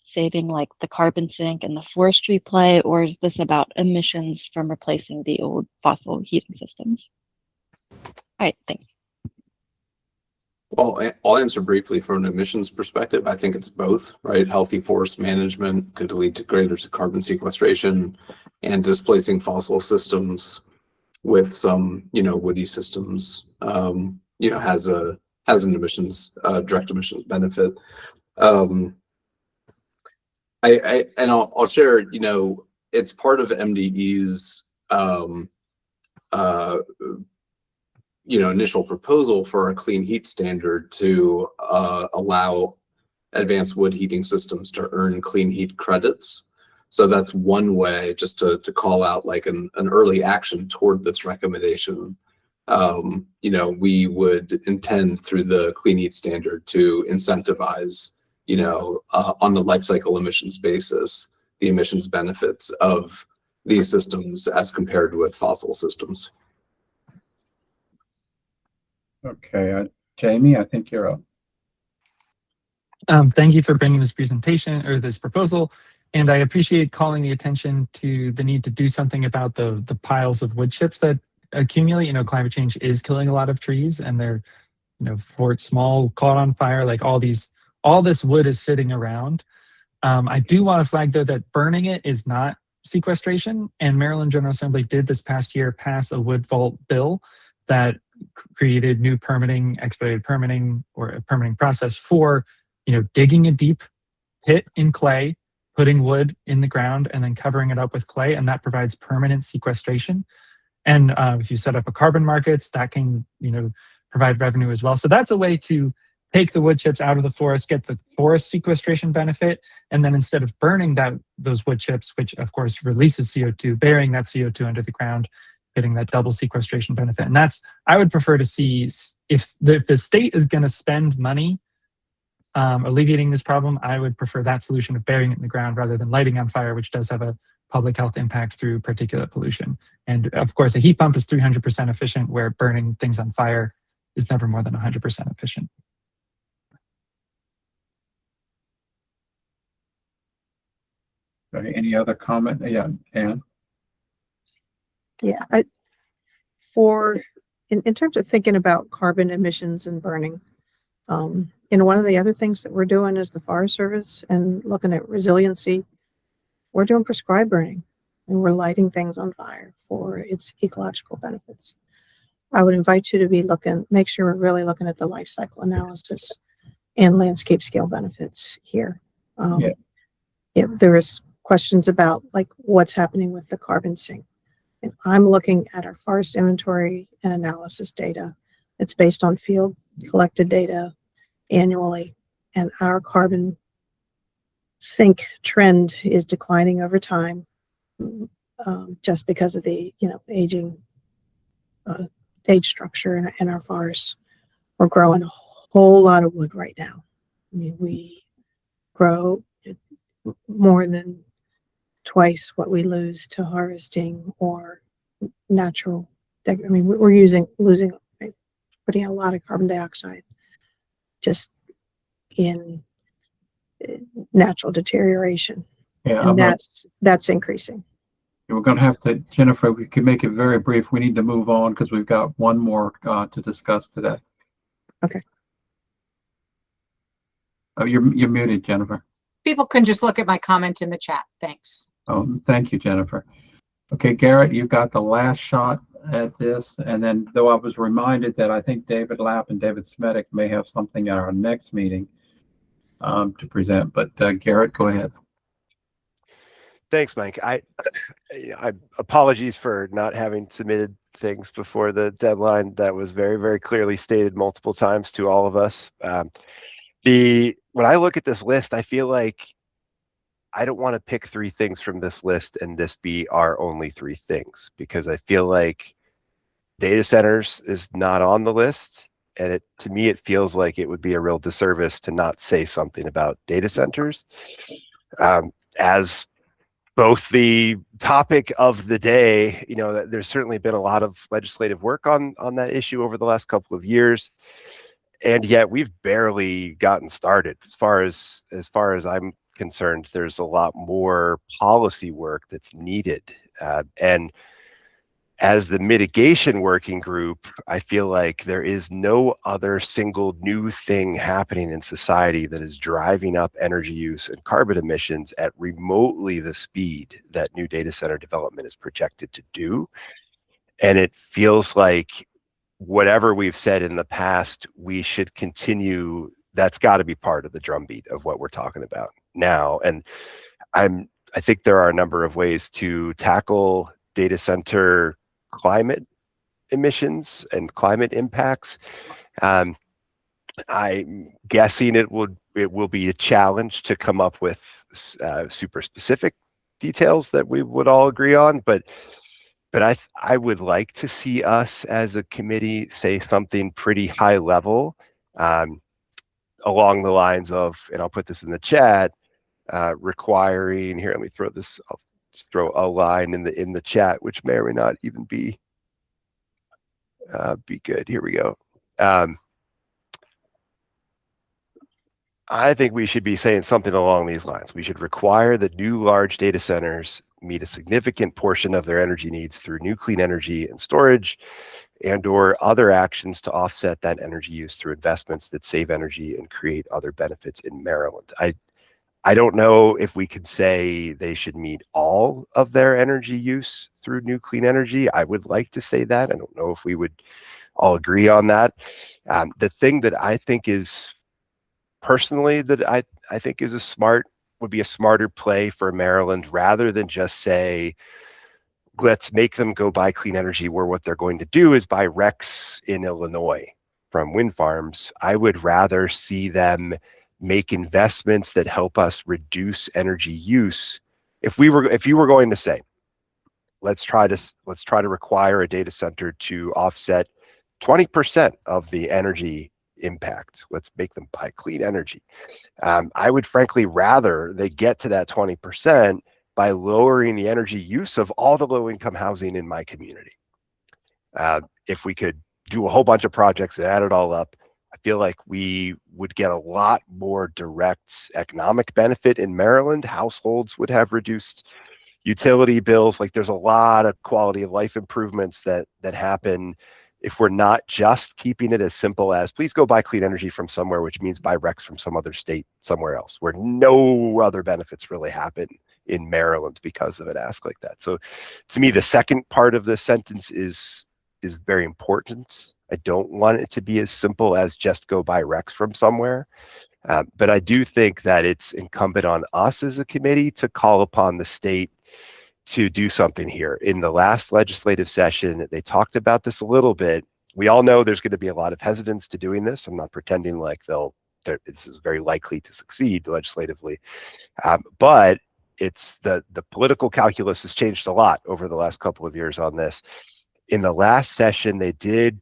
saving the carbon sink and the forestry play, or is this about emissions from replacing the old fossil heating systems? All right, thanks. Well, I'll answer briefly from an emissions perspective. I think it's both, right? Healthy forest management could lead to greater carbon sequestration, and displacing fossil systems with some, woody systems, has an emissions, direct emissions benefit. I'll share, it's part of MDE's, initial proposal for a clean heat standard to allow advanced wood heating systems to earn clean heat credits. So that's one way just to call out an early action toward this recommendation. We would intend through the clean heat standard to incentivize, on the life cycle emissions basis, the emissions benefits of these systems as compared with fossil systems. Okay, Jamie, I think you're up. Thank you for bringing this presentation or this proposal. And I appreciate calling the attention to the need to do something about the piles of wood chips that accumulate. Climate change is killing a lot of trees, and they're, Fort Small caught on fire, all this wood is sitting around. I do want to flag though that burning it is not sequestration, and Maryland General Assembly did this past year pass a wood vault bill that created new expedited permitting, or a permitting process for, digging a deep pit in clay, putting wood in the ground, and then covering it up with clay, and that provides permanent sequestration. And if you set up a carbon markets, that can, provide revenue as well. So that's a way to take the wood chips out of the forest, get the forest sequestration benefit, and then instead of burning those wood chips, which of course releases CO2, burying that CO2 under the ground, getting that double sequestration benefit. And I would prefer to see, if the state is going to spend money alleviating this problem, I would prefer that solution of burying it in the ground rather than lighting on fire, which does have a public health impact through particulate pollution. And of course, a heat pump is 300% efficient, where burning things on fire is never more than 100% efficient. Okay, any other comment? Yeah, Anne? Yeah, in terms of thinking about carbon emissions and burning, one of the other things that we're doing is the Forest Service and looking at resiliency. We're doing prescribed burning, and we're lighting things on fire for its ecological benefits. I would invite you to make sure we're really looking at the life cycle analysis and landscape scale benefits here. There is questions about like what's happening with the carbon sink. And I'm looking at our forest inventory and analysis data. It's based on field collected data annually, and our carbon sink trend is declining over time, just because of the aging age structure in our forests. We're growing a whole lot of wood right now. I mean, we grow more than twice what we lose to harvesting or natural. I mean, we're putting out a lot of carbon dioxide just in natural deterioration, Yeah, and that's increasing. we're going to have to, Jennifer, we can make it very brief. We need to move on because we've got one more to discuss today. Okay. Oh, you're muted, Jennifer. People can just look at my comment in the chat. Thanks. Oh, thank you, Jennifer. Okay, Garrett, you got the last shot at this. And then, though I was reminded that I think David Lapp and David Smetic may have something at our next meeting to present. But Garrett, go ahead. Thanks, Mike. I apologies for not having submitted things before the deadline. That was very, very clearly stated multiple times to all of us. When I look at this list, I feel like I don't want to pick 3 things from this list and this be our only 3 things, because I feel like data centers is not on the list. And to me, it feels like it would be a real disservice to not say something about data centers. As both the topic of the day, there's certainly been a lot of legislative work on that issue over the last couple of years. And yet we've barely gotten started. As far as I'm concerned, there's a lot more policy work that's needed. And as the mitigation working group, I feel like there is no other single new thing happening in society that is driving up energy use and carbon emissions at remotely the speed that new data center development is projected to do. And it feels like whatever we've said in the past, we should continue. That's got to be part of the drumbeat of what we're talking about now. And I think there are a number of ways to tackle data center climate emissions and climate impacts. I'm guessing it will be a challenge to come up with super specific details that we would all agree on, but I would like to see us as a committee say something pretty high level, along the lines of, and I'll put this in the chat, requiring, here, let me throw this, I'll just throw a line in the chat, which may or may not even be good. Here we go. I think we should be saying something along these lines. We should require that new large data centers meet a significant portion of their energy needs through new clean energy and storage, and or other actions to offset that energy use through investments that save energy and create other benefits in Maryland. I don't know if we could say they should meet all of their energy use through new clean energy. I would like to say that. I don't know if we would all agree on that. The thing that I think is personally that I think is would be a smarter play for Maryland, rather than just say, let's make them go buy clean energy, where what they're going to do is buy RECs in Illinois from wind farms. I would rather see them make investments that help us reduce energy use. If you were going to say, let's try to require a data center to offset 20% of the energy impact. Let's make them buy clean energy. I would frankly rather they get to that 20% by lowering the energy use of all the low-income housing in my community. If we could do a whole bunch of projects and add it all up, I feel like we would get a lot more direct economic benefit in Maryland. Households would have reduced utility bills. Like, there's a lot of quality of life improvements that happen if we're not just keeping it as simple as, please go buy clean energy from somewhere, which means buy RECs from some other state somewhere else, where no other benefits really happen in Maryland because of an ask like that. So to me, the second part of the sentence is very important. I don't want it to be as simple as just go buy RECs from somewhere. But I do think that it's incumbent on us as a committee to call upon the state to do something here. In the last legislative session, they talked about this a little bit. We all know there's going to be a lot of hesitance to doing this. I'm not pretending like this is very likely to succeed legislatively, but it's the political calculus has changed a lot over the last couple of years on this. In the last session, they did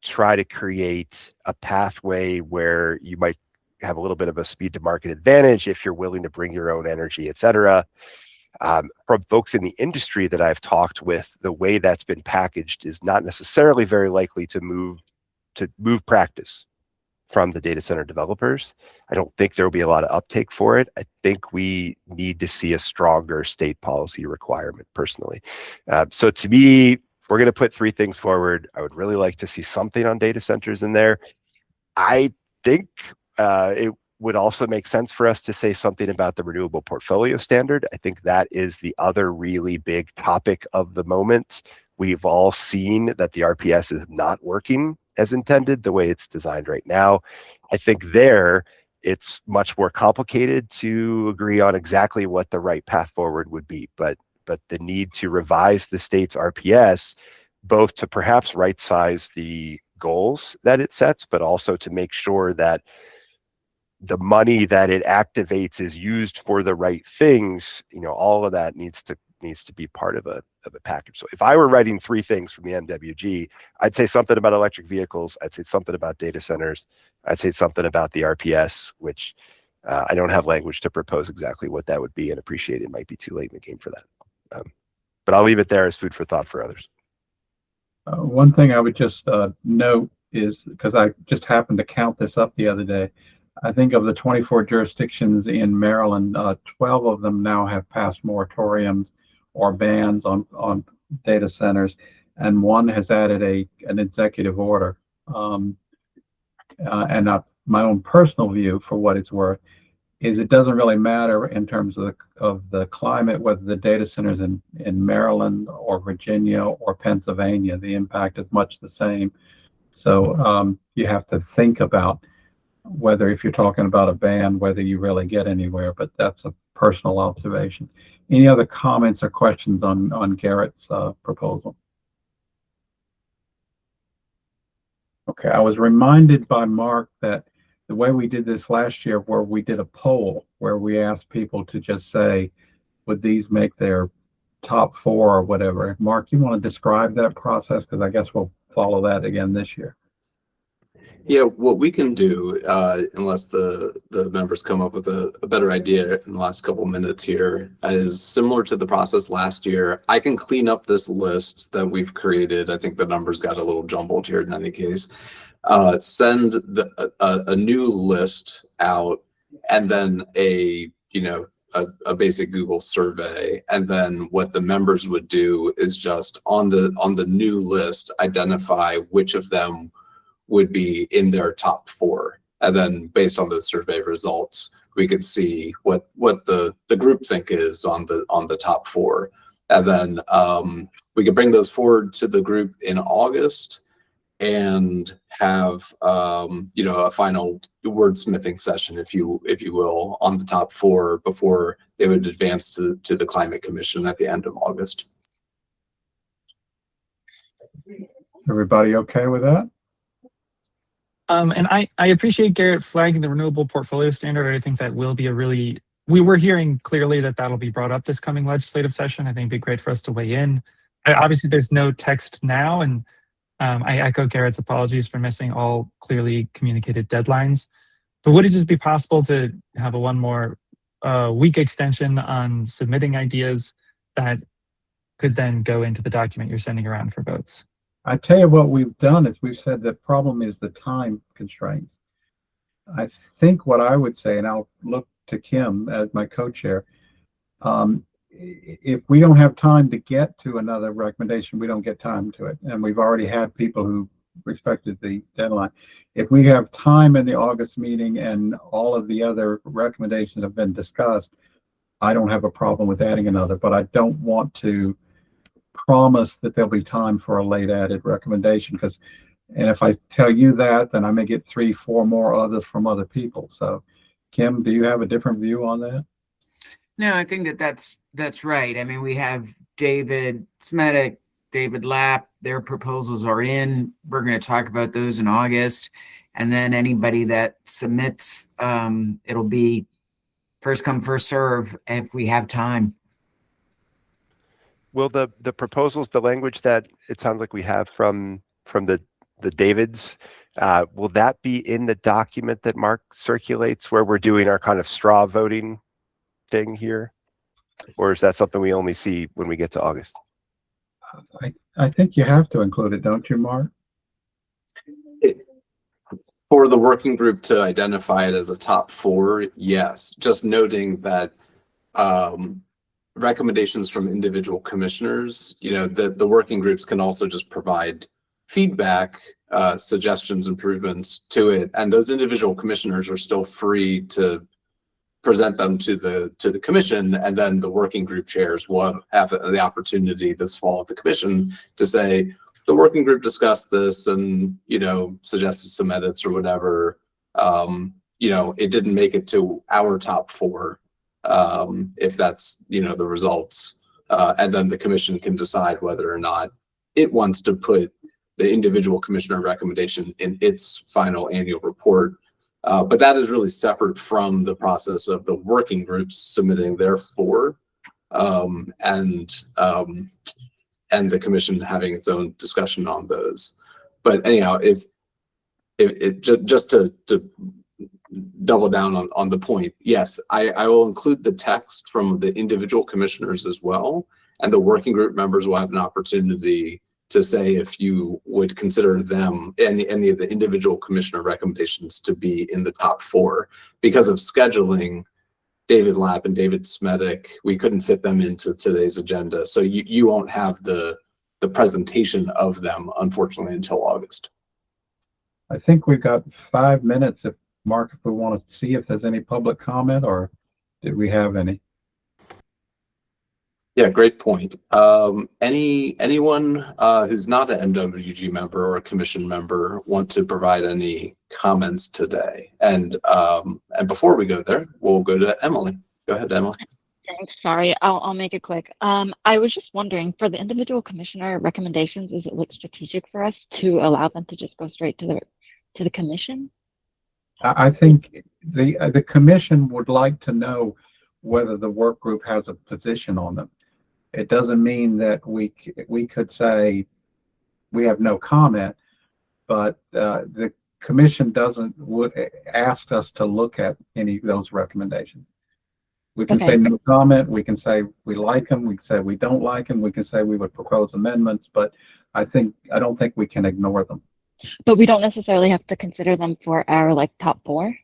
try to create a pathway where you might have a little bit of a speed to market advantage if you're willing to bring your own energy, et cetera. From folks in the industry that I've talked with, the way that's been packaged is not necessarily very likely to move practice from the data center developers. I don't think there will be a lot of uptake for it. I think we need to see a stronger state policy requirement personally. So to me, we're going to put 3 things forward. I would really like to see something on data centers in there. I think it would also make sense for us to say something about the renewable portfolio standard. I think that is the other really big topic of the moment. We've all seen that the RPS is not working as intended the way it's designed right now. I think there it's much more complicated to agree on exactly what the right path forward would be, but the need to revise the state's RPS, both to perhaps right size the goals that it sets, but also to make sure that the money that it activates is used for the right things. All of that needs to be part of a package. So if I were writing 3 things from the MWG, I'd say something about electric vehicles. I'd say something about data centers. I'd say something about the RPS, which I don't have language to propose exactly what that would be, and appreciate it might be too late in the game for that. But I'll leave it there as food for thought for others. One thing I would just note is, because I just happened to count this up the other day, I think of the 24 jurisdictions in Maryland, 12 of them now have passed moratoriums or bans on data centers, and 1 has added an executive order. And my own personal view, for what it's worth, is it doesn't really matter in terms of the climate, whether the data centers in Maryland or Virginia or Pennsylvania, the impact is much the same. So you have to think about whether, if you're talking about a ban, whether you really get anywhere, but that's a personal observation. Any other comments or questions on Garrett's proposal? Okay, I was reminded by Mark that the way we did this last year, where we did a poll where we asked people to just say, would these make their top 4 or whatever. Mark, you want to describe that process? Because I guess we'll follow that again this year. Yeah, what we can do, unless the members come up with a better idea in the last couple minutes here, is similar to the process last year. I can clean up this list that we've created. I think the numbers got a little jumbled here in any case. Send a new list out, and then a basic Google survey, and then what the members would do is just on the new list identify which of them would be in their top 4, and then based on the survey results we could see what the group think is on the top 4, and then we could bring those forward to the group in August and have a final wordsmithing session, if you will, on the top 4 before they would advance to the Climate Commission at the end of August. Everybody okay with that? And I appreciate Garrett flagging the renewable portfolio standard. I think that will be we were hearing clearly that that'll be brought up this coming legislative session. I think it'd be great for us to weigh in. Obviously, there's no text now, and I echo Garrett's apologies for missing all clearly communicated deadlines. But would it just be possible to have a one more week extension on submitting ideas that could then go into the document you're sending around for votes? I tell you what we've done is we've said the problem is the time constraints. I think what I would say, and I'll look to Kim as my co-chair, if we don't have time to get to another recommendation, we don't get time to it. And we've already had people who respected the deadline. If we have time in the August meeting and all of the other recommendations have been discussed, I don't have a problem with adding another, but I don't want to promise that there'll be time for a late added recommendation, because And if I tell you that, then I may get 3, 4 more others from other people. So, Kim, do you have a different view on that? No, I think that's right. I mean, we have David Smetic, David Lapp, their proposals are in. We're going to talk about those in August. And then anybody that submits, it'll be first come, first serve if we have time. Will the proposals, the language that it sounds like we have from the Davids, will that be in the document that Mark circulates where we're doing our kind of straw voting thing here? Or is that something we only see when we get to August? I think you have to include it, don't you, Mark? For the working group to identify it as a top 4, yes. Just noting that recommendations from individual commissioners, the working groups can also just provide feedback, suggestions, improvements to it, and those individual commissioners are still free to present them to the commission, and then the working group chairs will have the opportunity this fall at the commission to say, the working group discussed this and, suggested some edits or whatever. It didn't make it to our top 4, if that's, the results. And then the commission can decide whether or not it wants to put the individual commissioner recommendation in its final annual report. But that is really separate from the process of the working groups submitting their 4, and the commission having its own discussion on those. But anyhow, if it just to double down on the point, yes, I will include the text from the individual commissioners as well, and the working group members will have an opportunity to say if you would consider them, any of the individual commissioner recommendations to be in the top 4. Because of scheduling, David Lapp and David Smetic, we couldn't fit them into today's agenda. So you won't have the presentation of them, unfortunately, until August. I think we've got 5 minutes, if we want to see if there's any public comment, or did we have any? Yeah, great point. Anyone who's not an MWG member or a commission member want to provide any comments today? And before we go there, we'll go to Emily. Go ahead, Emily. Thanks. Sorry, I'll make it quick. I was just wondering, for the individual commissioner recommendations, is it strategic for us to allow them to just go straight to the commission? I think the commission would like to know whether the work group has a position on them. It doesn't mean that we could say we have no comment, but the commission would ask us to look at any of those recommendations. We can say no comment. We can say we like them. We can say we don't like them. We can say we would propose amendments, but I don't think we can ignore them. But we don't necessarily have to consider them for our top 4.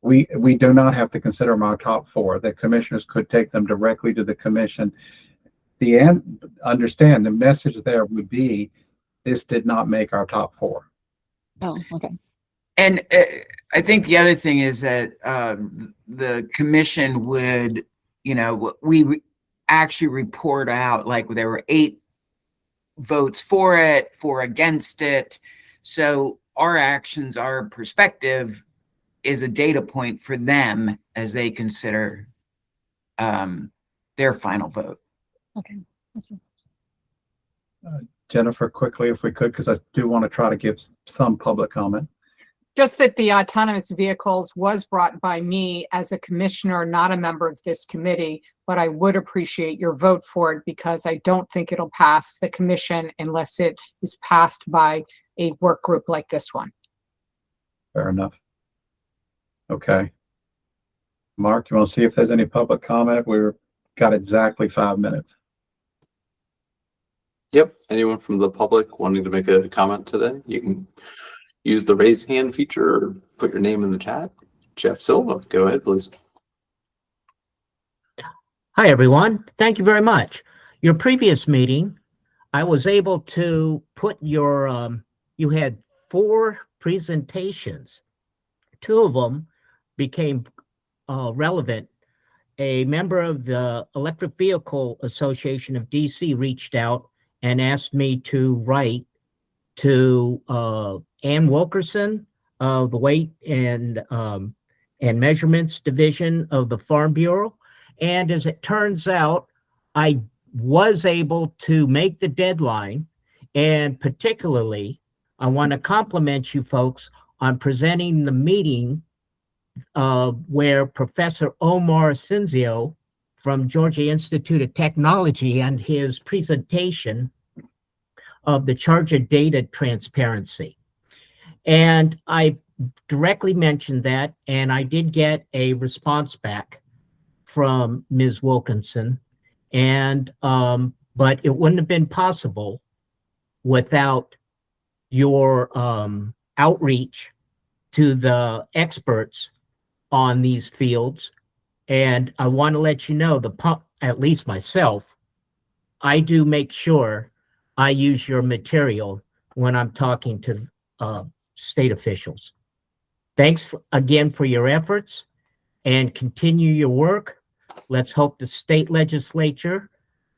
We do not have to consider them our top 4. The commissioners could take them directly to the commission. Understand the message there would be, this did not make our top 4. Oh, okay. And I think the other thing is that the commission would, we actually report out, like there were 8 votes for it, 4 against it. So our actions, our perspective is a data point for them as they consider their final vote. Okay. Jennifer, quickly, if we could, because I do want to try to give some public comment. Just that the autonomous vehicles was brought by me as a commissioner, not a member of this committee, but I would appreciate your vote for it because I don't think it'll pass the commission unless it is passed by a work group like this one. Fair enough. Okay. Mark, you want to see if there's any public comment? We've got exactly 5 minutes. Yep. Anyone from the public wanting to make a comment today? You can use the raise hand feature or put your name in the chat. Jeff Silva, go ahead, please. Hi, everyone. Thank you very much. Your previous meeting, I was able to put your, you had 4 presentations. 2 of them became relevant. A member of the Electric Vehicle Association of DC reached out and asked me to write to Ann Wilkerson of the Weight and Measurements Division of the Farm Bureau. And as it turns out, I was able to make the deadline. And particularly, I want to compliment you folks on presenting the meeting where Professor Omar Cinzio from Georgia Institute of Technology and his presentation of the Charger data transparency. And I directly mentioned that, and I did get a response back from Ms. Wilkinson, and but it wouldn't have been possible without your outreach to the experts on these fields. And I want to let you know, at least myself, I do make sure I use your material when I'm talking to state officials. Thanks again for your efforts and continue your work. Let's hope the state legislature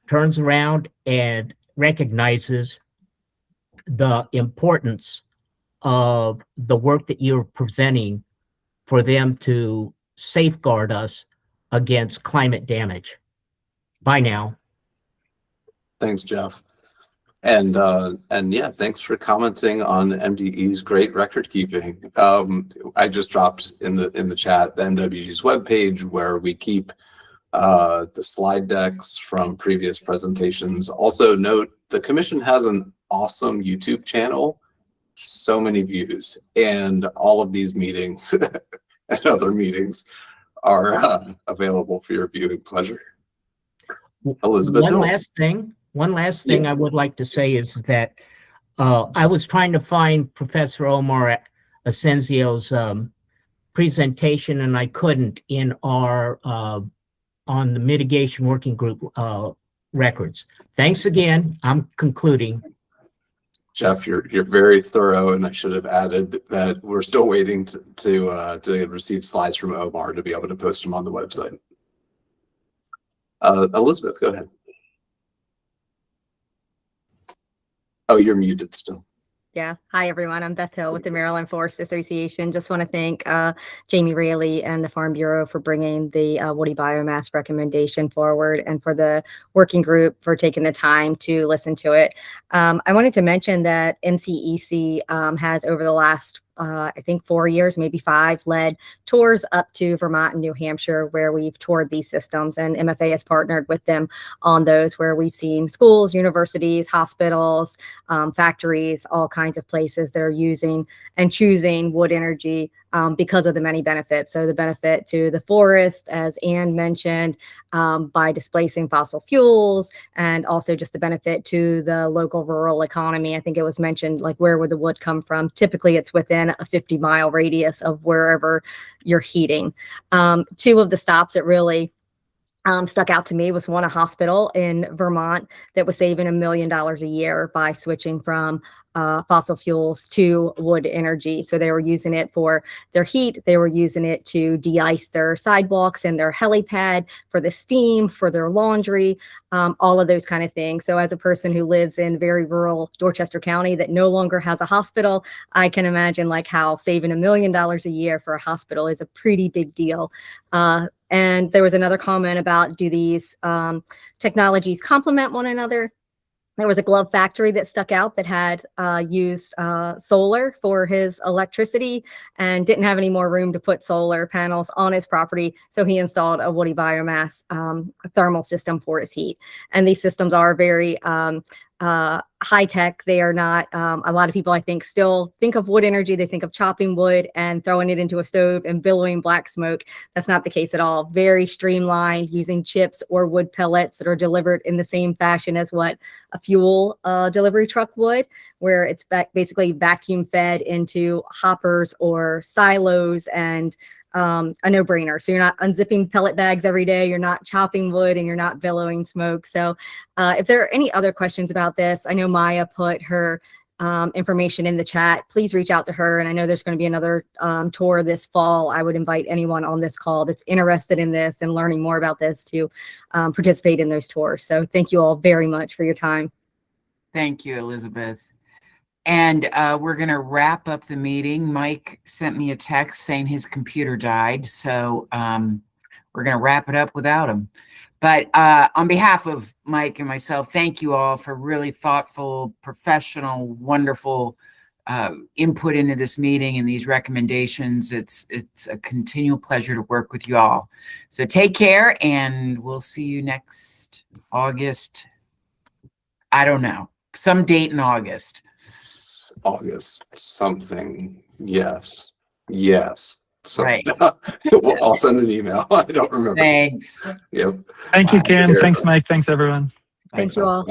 turns around and recognizes the importance of the work that you're presenting for them to safeguard us against climate damage. Bye now. Thanks, Jeff. And yeah, thanks for commenting on MDE's great record keeping. I just dropped in the chat the MWG's webpage where we keep the slide decks from previous presentations. Also note, the commission has an awesome YouTube channel, so many views, and all of these meetings and other meetings are available for your viewing pleasure. Elizabeth? One last thing Yes. I would like to say is that I was trying to find Professor Omar Asensio's presentation, and I couldn't in our on the mitigation working group records. Thanks again. I'm concluding. Jeff, you're very thorough, and I should have added that we're still waiting to receive slides from Omar to be able to post them on the website. Elizabeth, go ahead. Oh, you're muted still. Yeah. Hi, everyone. I'm Beth Hill with the Maryland Forest Association. Just want to thank Jamie Raley and the Farm Bureau for bringing the woody biomass recommendation forward, and for the working group for taking the time to listen to it. I wanted to mention that MCEC has, over the last I think 4 years, maybe 5, led tours up to Vermont and New Hampshire where we've toured these systems, and MFA has partnered with them on those, where we've seen schools, universities, hospitals, factories, all kinds of places that are using and choosing wood energy because of the many benefits. So the benefit to the forest, as Ann mentioned, by displacing fossil fuels, and also just the benefit to the local rural economy. I think it was mentioned, like, where would the wood come from? Typically, it's within a 50-mile radius of wherever you're heating. 2 of the stops that really stuck out to me was one, a hospital in Vermont that was saving $1 million a year by switching from fossil fuels to wood energy. So they were using it for their heat. They were using it to de-ice their sidewalks and their helipad, for the steam, for their laundry, all of those kind of things. So as a person who lives in very rural Dorchester County that no longer has a hospital, I can imagine like how saving $1 million a year for a hospital is a pretty big deal. And there was another comment about, do these technologies complement one another? There was a glove factory that stuck out that had used solar for his electricity and didn't have any more room to put solar panels on his property. So he installed a woody biomass thermal system for his heat. And these systems are very high tech. They are not, a lot of people, I think, still think of wood energy. They think of chopping wood and throwing it into a stove and billowing black smoke. That's not the case at all. Very streamlined, using chips or wood pellets that are delivered in the same fashion as what a fuel delivery truck would, where it's basically vacuum fed into hoppers or silos, and a no-brainer. So you're not unzipping pellet bags every day, you're not chopping wood, and you're not billowing smoke. So if there are any other questions about this, I know Maya put her information in the chat. Please reach out to her. And I know there's going to be another tour this fall. I would invite anyone on this call that's interested in this and learning more about this to participate in those tours. So thank you all very much for your time. Thank you, Elizabeth. And we're going to wrap up the meeting. Mike sent me a text saying his computer died. So we're going to wrap it up without him. But on behalf of Mike and myself, thank you all for really thoughtful, professional, wonderful input into this meeting and these recommendations. It's a continual pleasure to work with you all. So take care, and we'll see you next August. I don't know, some date in August. August something. Yes. So, right. Well, I'll send an email. I don't remember. Thanks. Yep. Thank you, Kim. Bye. Thanks, Mike. Thanks, everyone. Thank you all.